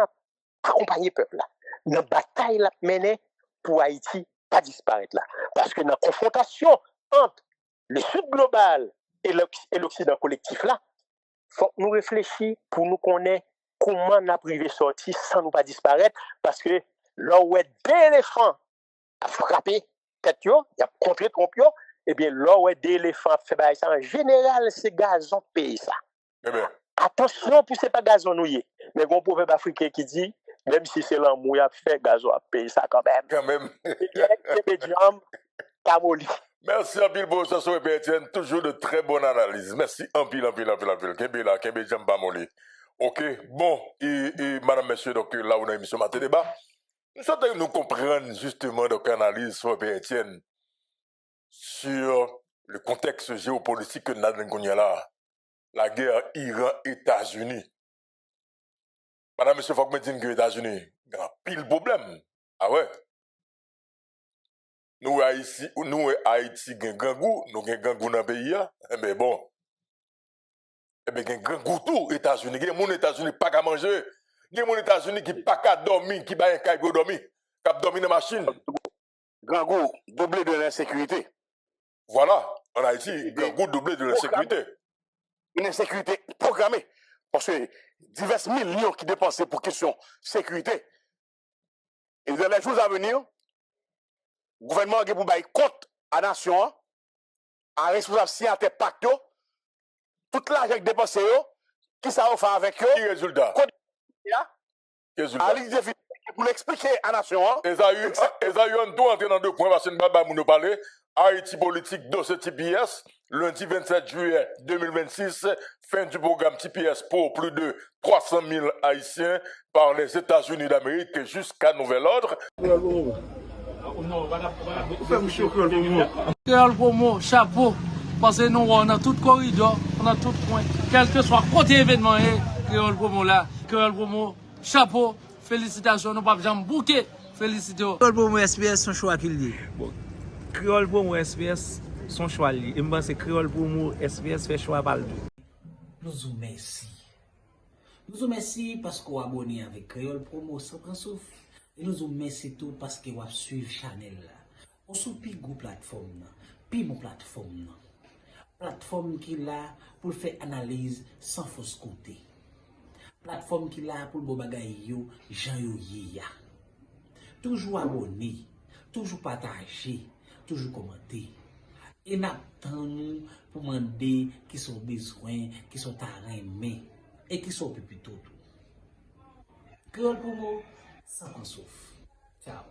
accompagner le peuple là. Dans bataille la mener pour Haïti pas disparaître là parce que dans la confrontation entre le sud global et l'occident collectif là, faut nous réfléchir pour nous connaître comment n'a privé sortir sans nous pas disparaître parce que là où est des éléphants a frappé tête yo, il a contré trompe yo, et bien là où est des éléphants fait ça en général c'est gazon pays ça. Eh bien. Attention pour c'est pas gazon nouillé, mais un proverbe africain qui dit même si c'est l'amour il a fait gazon à payer ça quand même. Quand même. Merci un pile pour ce Etienne, toujours de très bonne analyse. Merci un pile. Kembe Jamba Moli. Ok, bon, et madame, monsieur, donc là on a émission matin débat. Nous souhaitons nous comprendre justement donc analyse sur Etienne sur le contexte géopolitique que nous avons là, la guerre Iran-États-Unis. Madame, monsieur, il faut que me dise que les États-Unis ont un pile problème. Ah ouais? Nous, Haïti, nous, gangou, nous, gangou dans le pays, mais bon. Eh bien, gangou tout, États-Unis. Il y a des États-Unis pas qu'à manger. Il y a des États-Unis qui pas qu'à dormir, qui pas qu'à dormir, qui dormir dans la machine. Gangou, doublé de l'insécurité. Voilà, en Haïti, gangou doublé de l'insécurité. Une insécurité programmée. Parce que divers millions qui dépensent pour question sécurité. Et dans les jours à venir, le gouvernement a pour bailler compte à la nation, à responsable si à tes pactes, toute l'argent qui dépensé, qui ça va faire avec eux. Qui résultat? À l'idée pour l'expliquer à la nation. Ils ont eu un tour entrer dans deux points parce que nous avons nous parler. Haïti politique dossier TPS, lundi 27 juillet 2026, fin du programme TPS pour plus de 300 000 Haïtiens par les États-Unis d'Amérique jusqu'à nouvel ordre. Créole Promo, chapeau, parce que nous, on a tout corridor, on a tout point, quel que soit côté événement, Créole Promo là, Créole Promo, chapeau, félicitations, nous pas jamais bouquet, félicitations. Créole Promo SPS, son choix qu'il y a. Créole Promo SPS, son choix li. Et moi, c'est Créole Promo SPS fait choix par le tout. Nous vous remercions. Nous vous remercions parce que vous abonnez avec Créole Promo sans prendre souffle. Et nous vous remercions tout parce que vous suivez Chanel là. On sous pi go plateforme, pi mon plateforme. Plateforme qui là pour faire analyse sans fausse côté. Plateforme qui là pour le bagay yo, Jean yo ya. Toujours abonné, toujours partager, toujours commenter. Et n'attendons pour demander qui sont besoin, qui sont aimés et qui sont plutôt tout. Créole Promo, sans qu'on souffre. Ciao.